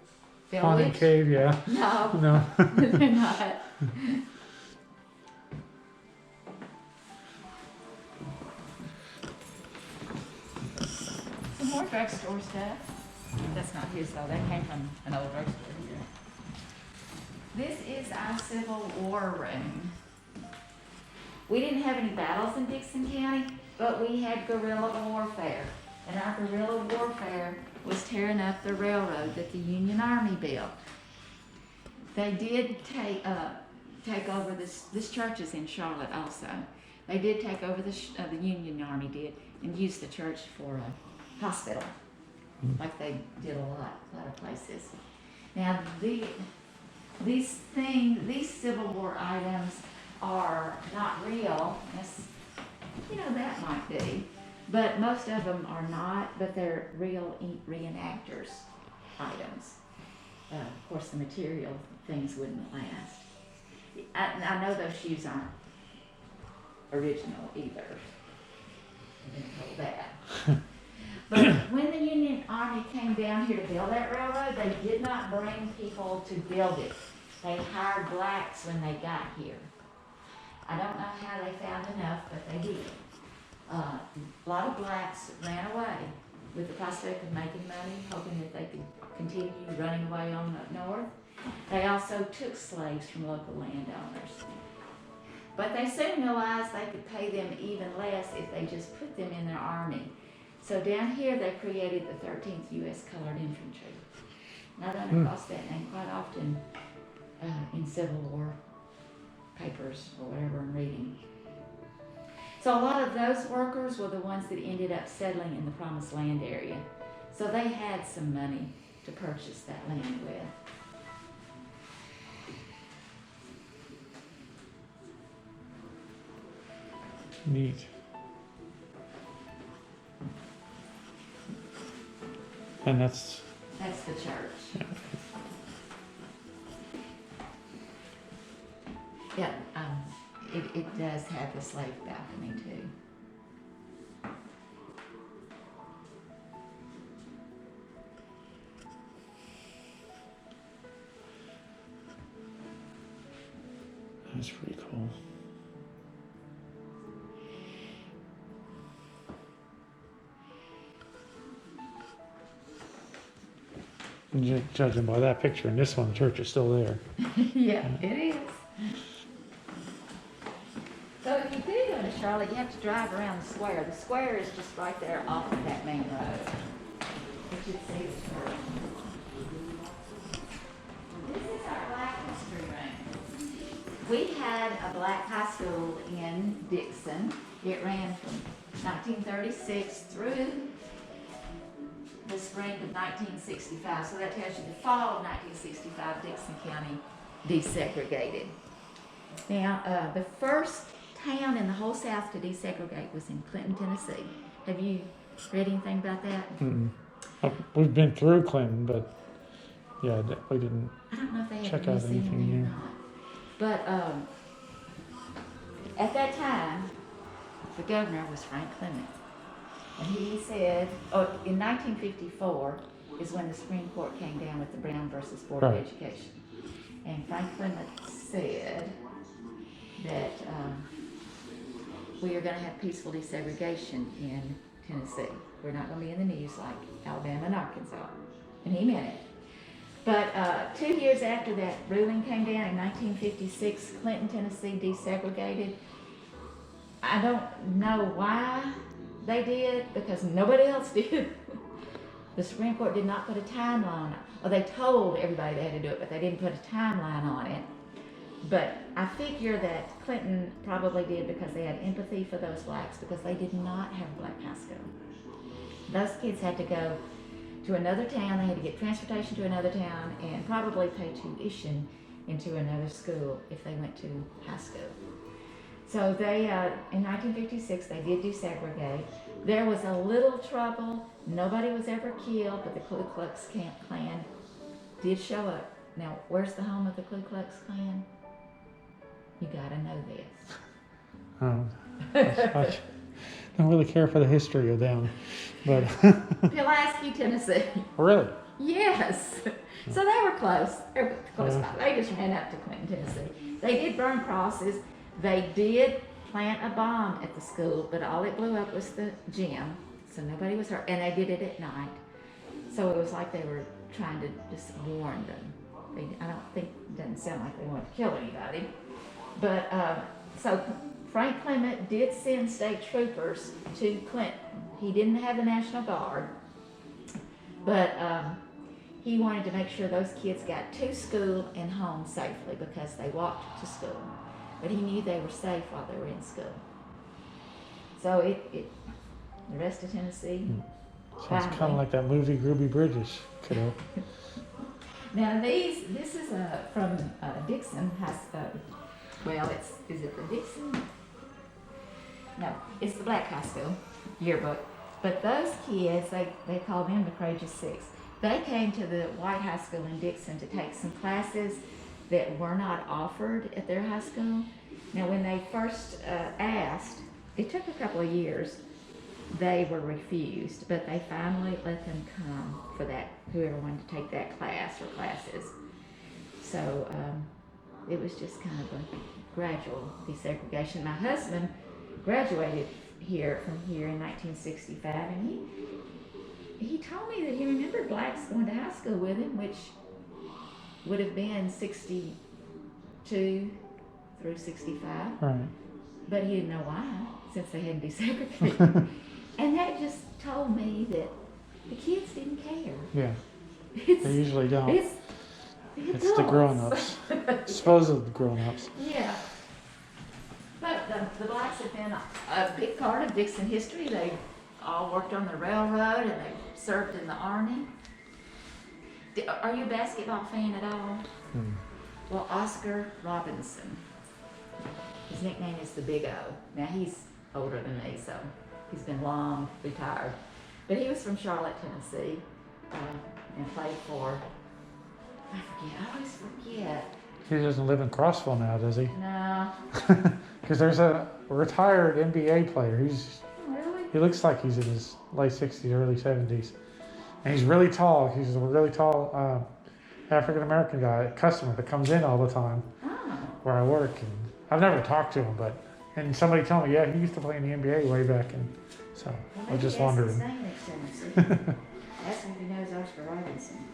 Haunted Witch? Cave? Yeah. No, No. they're not. Some more drugstore stuff. That's not his though, that came from an old drugstore here. This is our Civil War room. We didn't have any battles in Dickson County, but we had guerrilla warfare. And our guerrilla warfare was tearing up the railroad that the Union Army built. They did take over this church is in Charlotte also. They did take over the Union Army did, and used the church for a hospital, like they did a lot of places. Now these Civil War items are not real. That might be, but most of them are not. But they're real reenactors items. Of course, the material things wouldn't last. I know those shoes aren't original either. I didn't know that. But when the Union Army came down here to build that railroad, they did not bring people to build it. They hired blacks when they got here. I don't know how they found enough, but they did. A lot of blacks ran away with the prospect of making money, hoping that they could continue running away on up north. They also took slaves from local landowners. But they soon realized they could pay them even less if they just put them in their army. So down here they created the 13th U.S. Colored Infantry. And I run across that name quite often in Civil War papers or whatever I'm reading. So a lot of those workers were the ones that ended up settling in the Promised Land area. So they had some money to purchase that land with. Neat. And that's the church. yeah. Yeah, it does have the slave balcony too. That's pretty cool. Judging by that picture and this one, the church is still there. Yeah, it is. So if you do go to Charlotte, you have to drive around the square. The square is just right there off of that main road. You should see the church. This is our Black History Room. We had a black high school in Dickson. It ran from 1936 through the spring of 1965. So that tells you the fall of 1965, Dickson County desegregated. Now, the first town in the whole South to desegregate was in Clinton, Tennessee. Have you read anything about that? Mm-mm. We've been through Clinton, but yeah, we didn't I don't know if they had check a out museum anything there or here. not. But at that time, the governor was Frank Clement. And he said, in 1954 is when the Supreme Court came down with the Brown versus Board of Right. Education. And Frank Clement said that we are going to have peaceful desegregation in Tennessee. We're not going to be in the news like Alabama and Arkansas. And he meant it. But 2 years after that ruling came down in 1956, Clinton, Tennessee desegregated. I don't know why they did, because nobody else did. The Supreme Court did not put a timeline. Or they told everybody they had to do it, but they didn't put a timeline on it. But I figure that Clinton probably did because they had empathy for those blacks, because they did not have a black high school. Those kids had to go to another town, they had to get transportation to another town, and probably pay tuition into another school if they went to high school. So they, in 1956, they did desegregate. There was a little trouble. Nobody was ever killed, but the Ku Klux Klan did show up. Now, where's the home of the Ku Klux Klan? You gotta know this. I don't really care for the history of them, but Pulaski, Tennessee. really, Yes. So they were close. They were close by. They just ran up to Clinton, Tennessee. They did burn crosses. They did plant a bomb at the school, but all it blew up was the gym, so nobody was hurt. And they did it at night, so it was like they were trying to just warn them. I don't think, it doesn't sound like they wanted to kill anybody. But so Frank Clement did send state troopers to Clinton. He didn't have the National Guard, but he wanted to make sure those kids got to school and home safely because they walked to school. But he knew they were safe while they were in school. So the rest of Tennessee. sounds kind of like that movie Ruby Bridges. Could have. Now this is from Dixon. Well, is it the Dixon? No, it's the Black High School yearbook. But those kids, they call them the Courageous Six. They came to the white high school in Dixon to take some classes that were not offered at their high school. Now, when they first asked, it took a couple of years. They were refused, but they finally let them come for that, whoever wanted to take that class or classes. So it was just kind of a gradual desegregation. My husband graduated from here in 1965, and he told me that he remembered blacks going to high school with him, which would have been 62 through 65. Right. But he didn't know why, since they hadn't desegregated. And that just told me that the kids didn't care. Yeah. It's, They usually don't. It's It's the grown-ups. Supposedly the grown-ups. Yeah. But the blacks have been a big part of Dixon history. They all worked on the railroad and they served in the army. Are you a basketball fan at all? Well, Oscar Robertson, his nickname is the Big O. Now he's older than me, so he's been long retired. But he was from Charlotte, Tennessee, and played for, I always forget. He doesn't live in Crossville now, does he? No. Because there's a retired NBA player. Really? He looks like he's in his late 60s, early 70s. And he's really tall. He's a really tall African-American guy, customer that comes in all the time where I work. And I've never talked to him, and somebody told me, yeah, he used to play in the NBA way back. And so I was just wondering. Ask him if he knows Oscar Robertson.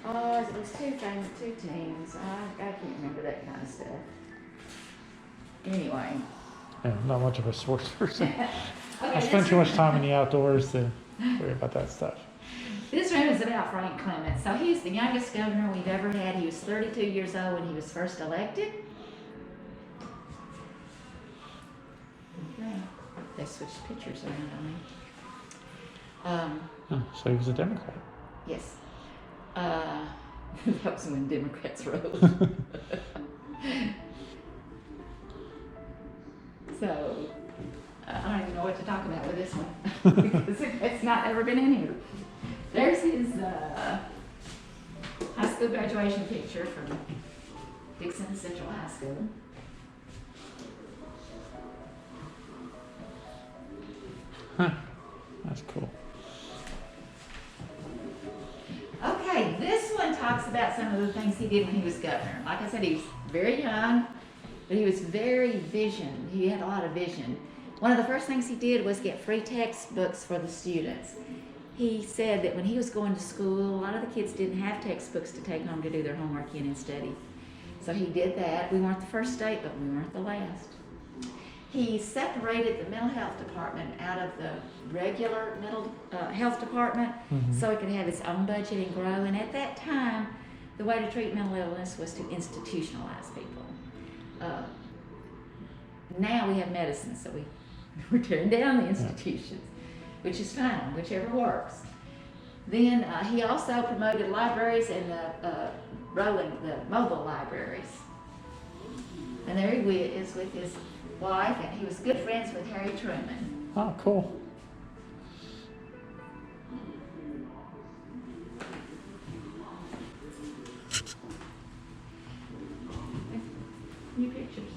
Oh, it was two teams. I can't remember that kind of stuff. Anyway. Yeah, I'm not much of a sports person. Okay, I spend too much time in the outdoors to worry about that stuff. This room is about Frank Clements. So he's the youngest governor we've ever had. He was 32 years old when he was first elected. Okay. They switched pictures around on me. So he was a Democrat. Yes. That was when Democrats rose. So, I don't even know what to talk about with this one because it's not ever been in here. There's his high school graduation picture from Dixon Central High School. That's cool. Okay, this one talks about some of the things he did when he was governor. Like I said, he was very young, but he was very vision. He had a lot of vision. One of the first things he did was get free textbooks for the students. He said that when he was going to school, a lot of the kids didn't have textbooks to take home to do their homework in and study. So he did that. We weren't the first state, but we weren't the last. He separated the mental health department out of the regular mental health department so it could have its own budget and grow. And at that time, the way to treat mental illness was to institutionalize people. Now we have medicine, so we're tearing down the institutions, which is fine, whichever works. Then he also promoted libraries and the mobile libraries. And there he is with his wife, and he was good friends with Harry Truman. Oh, cool. New pictures.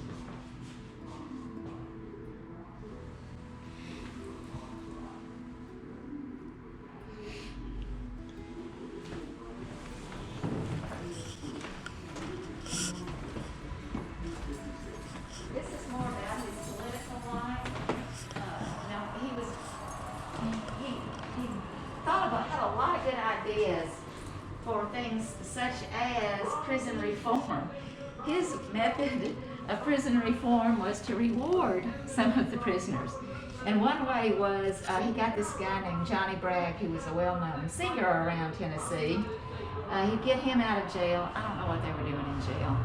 For things such as prison reform. His method of prison reform was to reward some of the prisoners. And one way was he got this guy named Johnny Bragg, who was a well-known singer around Tennessee. He'd get him out of jail. I don't know what they were doing in jail.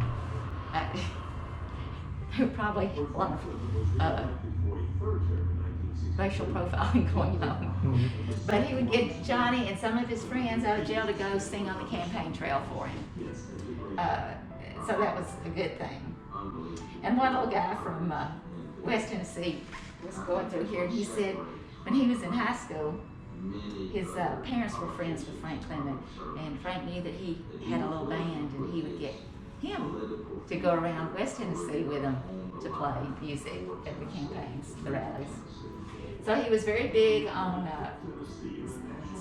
There were probably a lot of racial profiling going on. But he would get Johnny and some of his friends out of jail to go sing on the campaign trail for him. So that was a good thing. And one little guy from West Tennessee was going through here, and he said when he was in high school, his parents were friends with Frank Clement, and Frank knew that he had a little band, and he would get him to go around West Tennessee with him to play music at the campaigns, the rallies. So he was very big on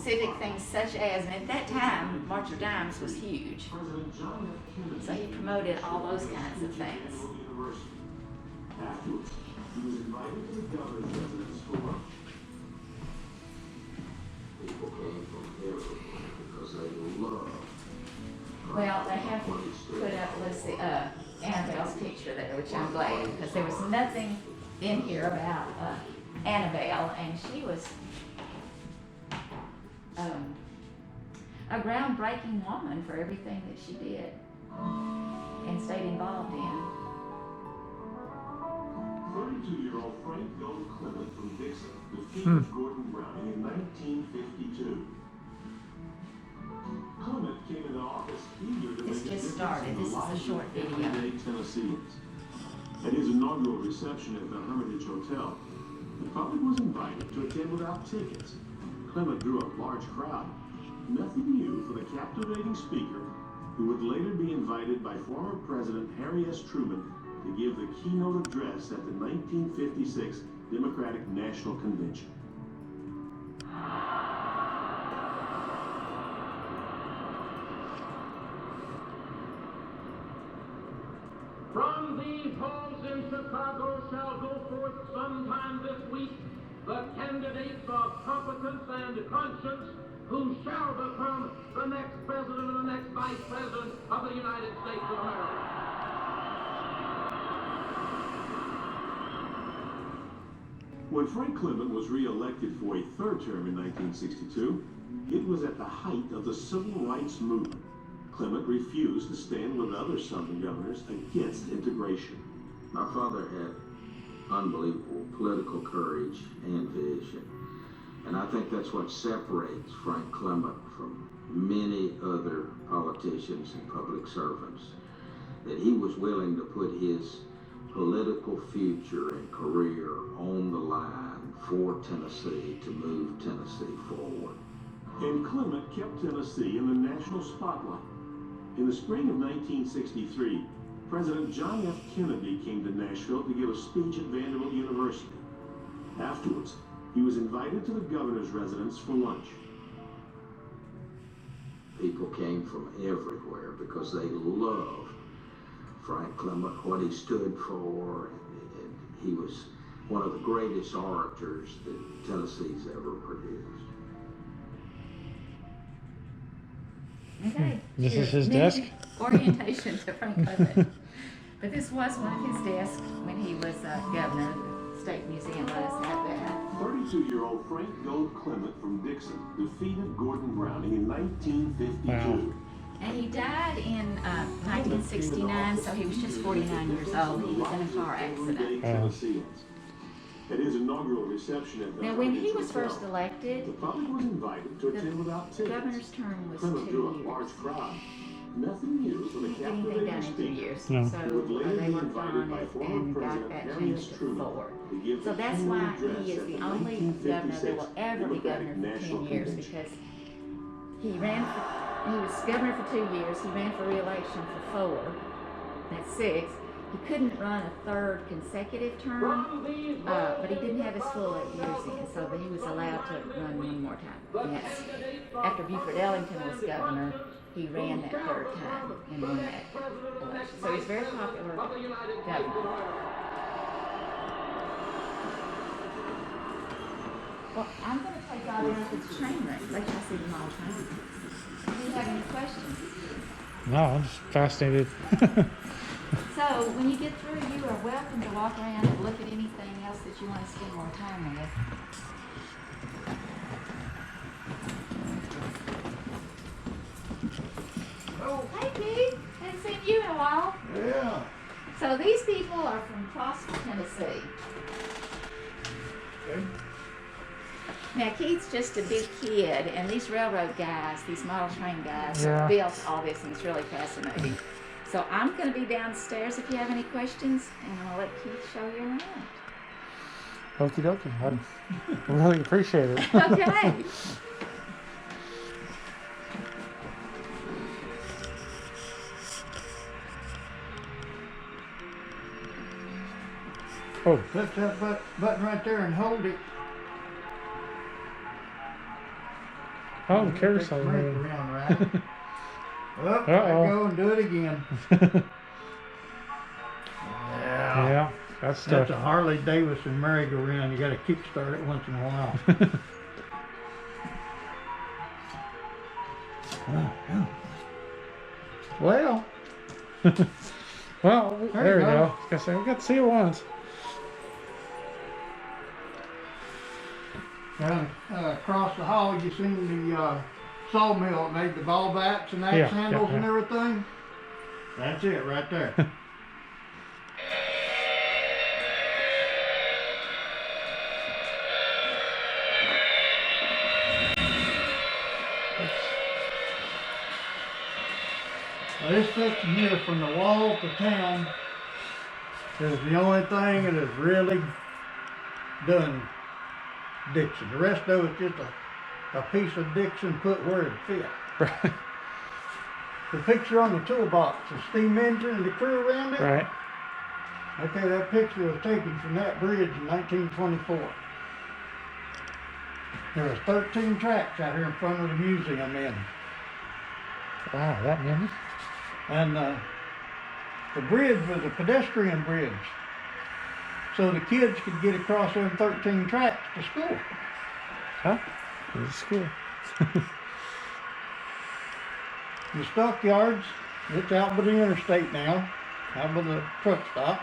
civic things such as, and at that time, March of Dimes was huge. So he promoted all those kinds of things. Well, they have put up, let's see, Annabelle's picture there, which I'm glad, because there was nothing in here about Annabelle, and she was a groundbreaking woman for everything that she did and stayed involved in. 32-year-old Frank Gold Clement from Dixon defeated Gordon Browning in 1952. Clement came into office eager to This make a just difference started. in the This is a lives short of video. everyday Tennesseans. At his inaugural reception at the Hermitage Hotel, the public was invited to attend without tickets. Clement drew a large crowd. Nothing new for the captivating speaker, who would later be invited by former President Harry S. Truman to give the keynote address at the 1956 Democratic National Convention. From these halls in Chicago shall go forth sometime this week the candidates of competence and conscience who shall become the next president and the next vice president of the United States of America. When Frank Clement was re-elected for a third term in 1962, it was at the height of the civil rights movement. Clement refused to stand with other Southern governors against integration. My father had unbelievable political courage and vision. And I think that's what separates Frank Clement from many other politicians and public servants. That he was willing to put his political future and career on the line for Tennessee to move Tennessee forward. And Clement kept Tennessee in the national spotlight. In the spring of 1963, President John F. Kennedy came to Nashville to give a speech at Vanderbilt University. Afterwards, he was invited to the governor's residence for lunch. People came from everywhere because they loved Frank Clement, what he stood for, and he was one of the greatest orators that Tennessee's ever produced. Okay. This is his Mini desk? Orientation to Frank Clement. But this was one of his desks when he was governor. The State Museum let us have that. 32-year-old Frank Gold Clement from Dixon defeated Gordon Browning in 1952. Wow. And he died in 1969, so he was just 49 years old. He was in a car accident. Tennesseans. At his inaugural reception at the Now, when he Hermitage was Hotel, first elected, the public was invited to attend without the tickets. governor's term was Clement drew a 2 large years. crowd. Nothing new for the He didn't get anything captivating done in 2 speaker. years. No. So Who would later they be worked invited on by it former and got President that Harry S. changed to Truman 4. to give So the that's keynote why address he is at the the only governor that will ever be governor for National 10 years, Convention. because he was governor for 2 years. He ran for re-election for 4. That's 6. He couldn't run a third consecutive term, but he didn't have his full 8 years in, so that he was allowed to run one more time. Yes. After Buford Ellington was governor, he ran that third time and won that election. So he's a very popular governor. Well, I'm going to take all down to the train wreck. Let y'all see them all the time. Do you have any questions? No, I'm just fascinated. So, when you get through, you are welcome to walk around and look at anything else that you want to spend more time with. Oh, hey Pete! Haven't seen you in a while. Yeah. So these people are from Prosper, Tennessee. Okay. Now Keith's just a big kid, and these railroad guys, these model train guys, Yeah. built all this, and it's really fascinating. So I'm going to be downstairs if you have any questions, and I'll let Keith show you around. Okie dokie. I really appreciate it. Okay. Oh, Touch that button right there and hold it. oh, the Take carousel the brake moving. around, right? Up, Uh-oh. let go and do it again. Yeah. Yeah, that's That's tough. a Harley-Davidson Merry-Go-Round. You got to kickstart it once in a while. Well, Well, There there you we go. go. I said, we got to see it once. down across the hall, you seen the sawmill that made the ball bats and axe Yeah, handles yeah, and yeah. everything. That's it right there. This section here from the wall to town is the only thing that has really done Dixon. The rest of it's just a piece of Dixon put where it fit. Right. The picture on the toolbox, the steam engine and the crew around it. Right. Okay, that picture was taken from that bridge in 1924. There was 13 tracks out here in front of the museum in. Wow, that many? And the bridge was a pedestrian bridge. So the kids could get across them 13 tracks to school. Huh? It's school. The stockyards, it's out by the interstate now, out by the truck stop.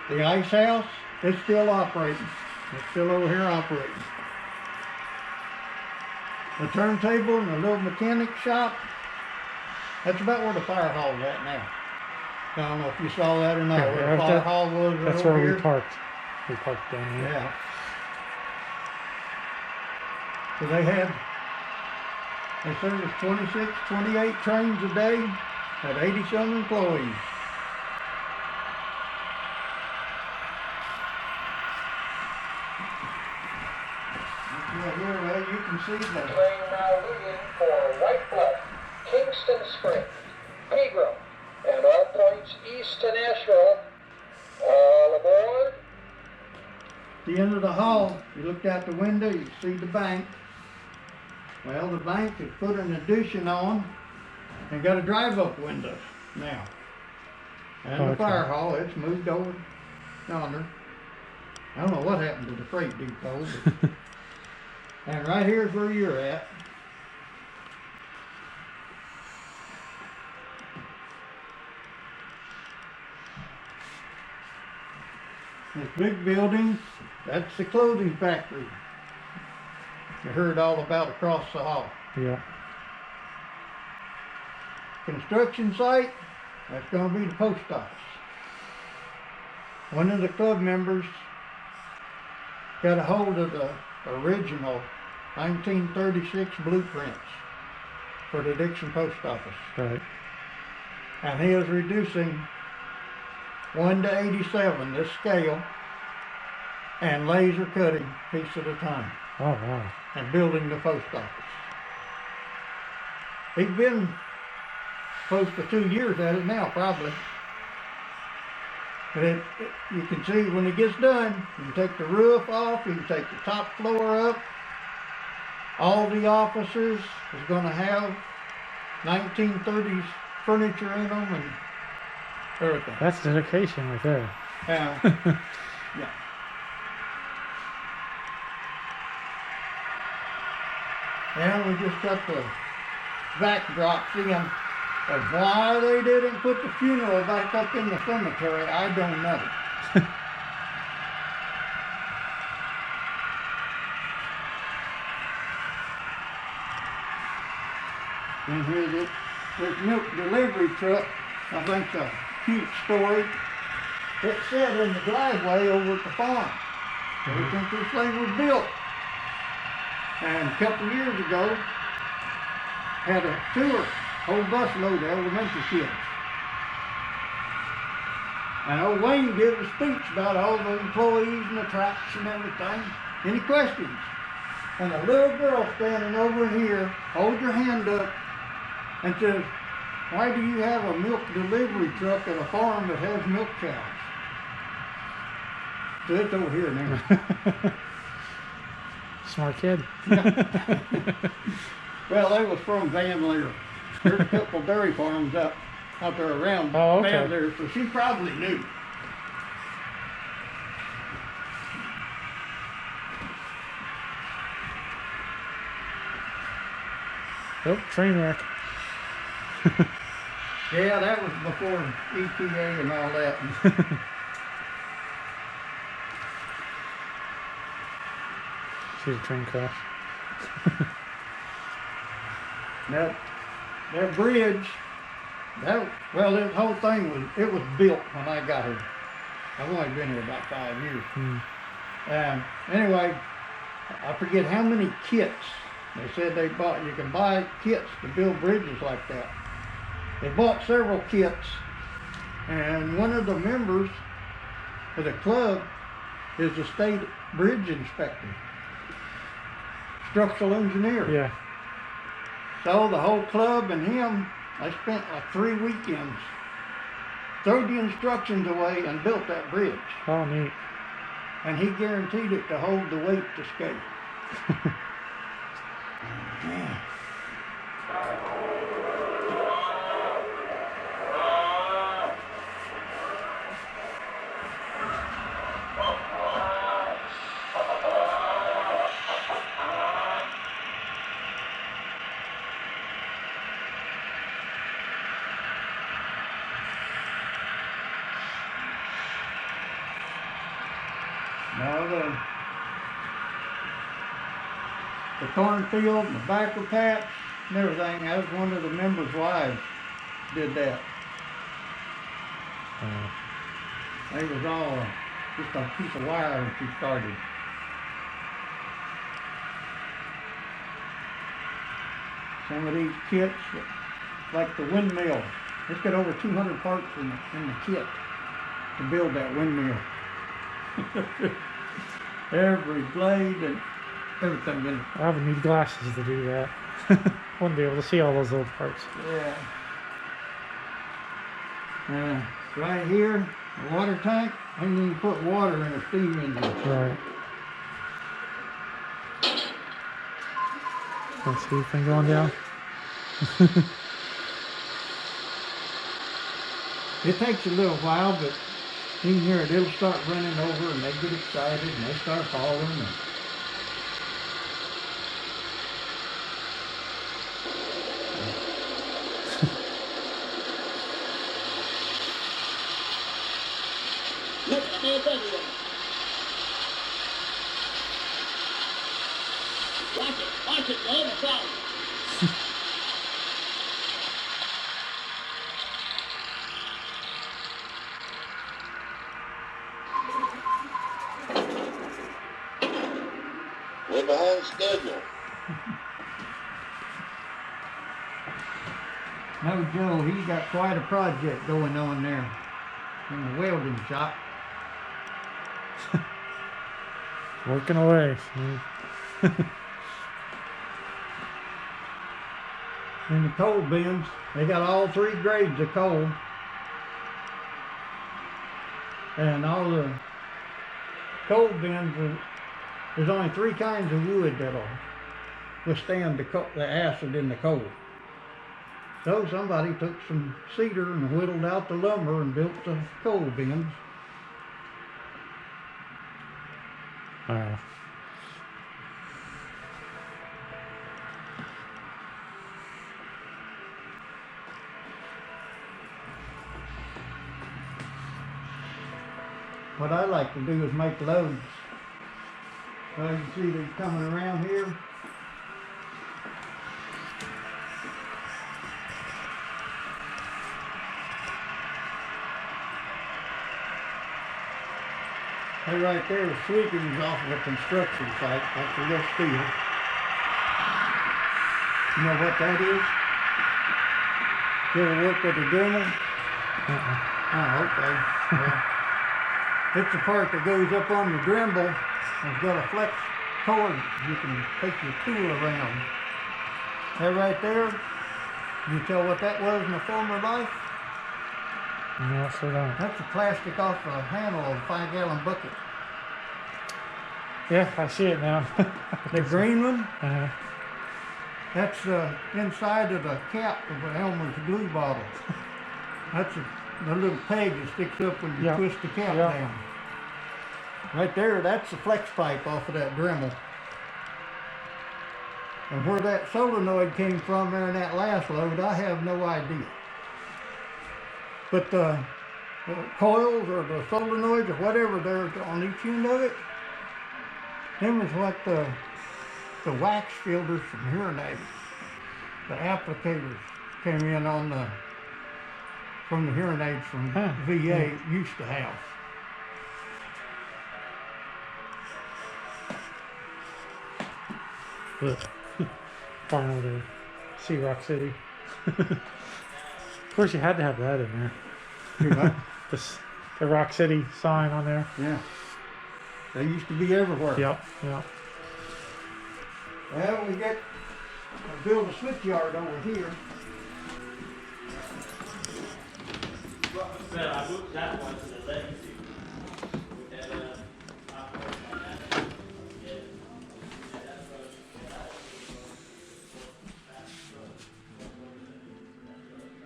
The ice house, it's still operating. It's still over here operating. The turntable and the little mechanic shop, that's about where the fire hall's at now. I don't know if you saw that or not, Yeah, where the fire hall was right That's over where here. we parked. We parked down here. Yeah. So they serviced 26, 28 trains a day, had 80-some employees. Right here, Ray, you can see the Train now leaving for White Bluff, Kingston Springs, Pegram, and all points east to Nashville. All aboard. the end of the hall. You looked out the window, you see the bank. Well, the bank has put an addition on and got a drive-up window now. And the Okay. fire hall, it's moved over yonder. I don't know what happened to the freight depot, but and right here's where you're at. This big building, that's the clothing factory. You heard all about across the hall. Yeah. Construction site, that's going to be the post office. One of the club members got a hold of the original 1936 blueprints for the Dixon post office. Right. And he is reducing 1 to 87, this scale, and laser cutting piece at a time, Oh, wow. and building the post office. He's been close to 2 years at it now, probably. But you can see when it gets done, you can take the roof off, you can take the top floor up. All the offices is going to have 1930s furniture in them and everything. That's dedication right there. Yeah. Yeah. And we just got the backdrop seeing of why they didn't put the funeral back up in the cemetery, I don't know. And here's this milk delivery truck. I think it's a cute story. It sat in the driveway over at the farm ever since this thing was built. And a couple of years ago, had a tour, whole busload of elementary kids. And old Wayne gave a speech about all the employees and the tracks and everything. Any questions? And a little girl standing over here holds her hand up and says, "Why do you have a milk delivery truck at a farm that has milk cows?" So it's over here now. Smart kid. Well, they was from Van Leer. There's a couple dairy farms out there around Oh, okay. Van Leer, so she probably knew. Oh, train wreck. Yeah, that was before EPA and all that. See the train crash. That bridge, well, this whole thing was built when I got here. I've only been here about 5 years. Anyway, I forget how many kits they said they bought. You can buy kits to build bridges like that. they bought several kits, and one of the members of the club is a state bridge inspector, structural engineer. Yeah. So the whole club and him, they spent like 3 weekends, threw the instructions away and built that bridge. Oh, neat. And he guaranteed it to hold the weight to scale. Yeah. Now the cornfield, and the tobacco patch, and everything, that was one of the members' wives did that. It was all just a piece of wire when she started. Some of these kits, like the windmill, it's got over 200 parts in the kit to build that windmill. Every blade and everything in it. I would need glasses to do that. Wouldn't be able to see all those little parts. Yeah. Right here, the water tank, I can even put water in a steam engine. Right. Let's see anything going down. It takes a little while, but you can hear it, it'll start running over and they get excited and they start hollering. Look at me, buddy. Watch it, the other side. We're behind schedule. No, Joe, he's got quite a project going on there in the welding shop. Working away. In the coal bins, they got all 3 grades of coal. And all the coal bins, there's only 3 kinds of wood that'll withstand the acid in the coal. So somebody took some cedar and whittled out the lumber and built the coal bins. Wow. What I like to do is make loads. Well, you see they're coming around here. Hey, right there, the sweepings off of a construction site. That's a real steel. You know what that is? You ever work with a Dremel? Oh, okay. Well, it's the part that goes up on the Dremel. It's got a flex cord. You can take your tool around. That right there, you tell what that was in a former life? No, sure don't. That's the plastic off the handle of a 5-gallon bucket. Yeah, I see it now. The green one, Uh-huh. that's inside of the cap of an Elmer's glue bottle. That's the little peg that sticks up when you Yeah. twist the cap Yeah. down. Right there, that's the flex pipe off of that Dremel. And where that solenoid came from there in that last load, I have no idea. But the coils or the solenoids or whatever there's on each end of it, them is what the wax filters from hearing aids, the applicators came in on from the hearing aids from VA used to have. Look. Finally to see Rock City. course, you had to have that in there. You know? The Rock City sign on there. Yeah. They used to be everywhere. Yep, yep. Well, we got build a switch yard over here. I booked that one to the legacy. We had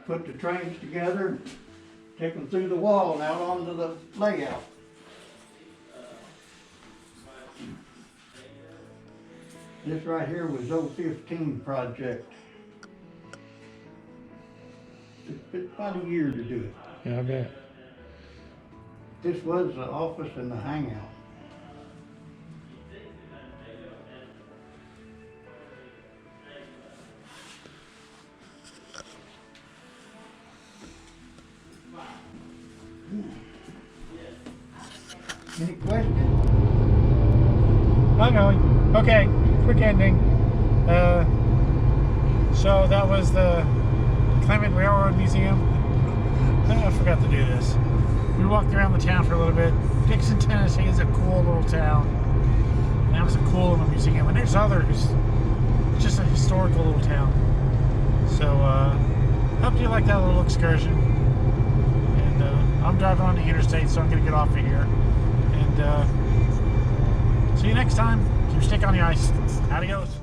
Put the trains together and take them through the wall and out onto the layout. This right here was 015 project. It took about a year to do it. Yeah, I bet. This was the office and the hangout. Any questions? I'm going. Okay, quick ending. So that was the Clement Railroad Museum. I forgot to do this. We walked around the town for a little bit. Dixon, Tennessee is a cool little town. And that was a cool little museum. And there's others. It's just a historical little town. So, hope you like that little excursion. And I'm driving on the interstate, so I'm going to get off of here. And see you next time. Keep your stick on the ice. Adios.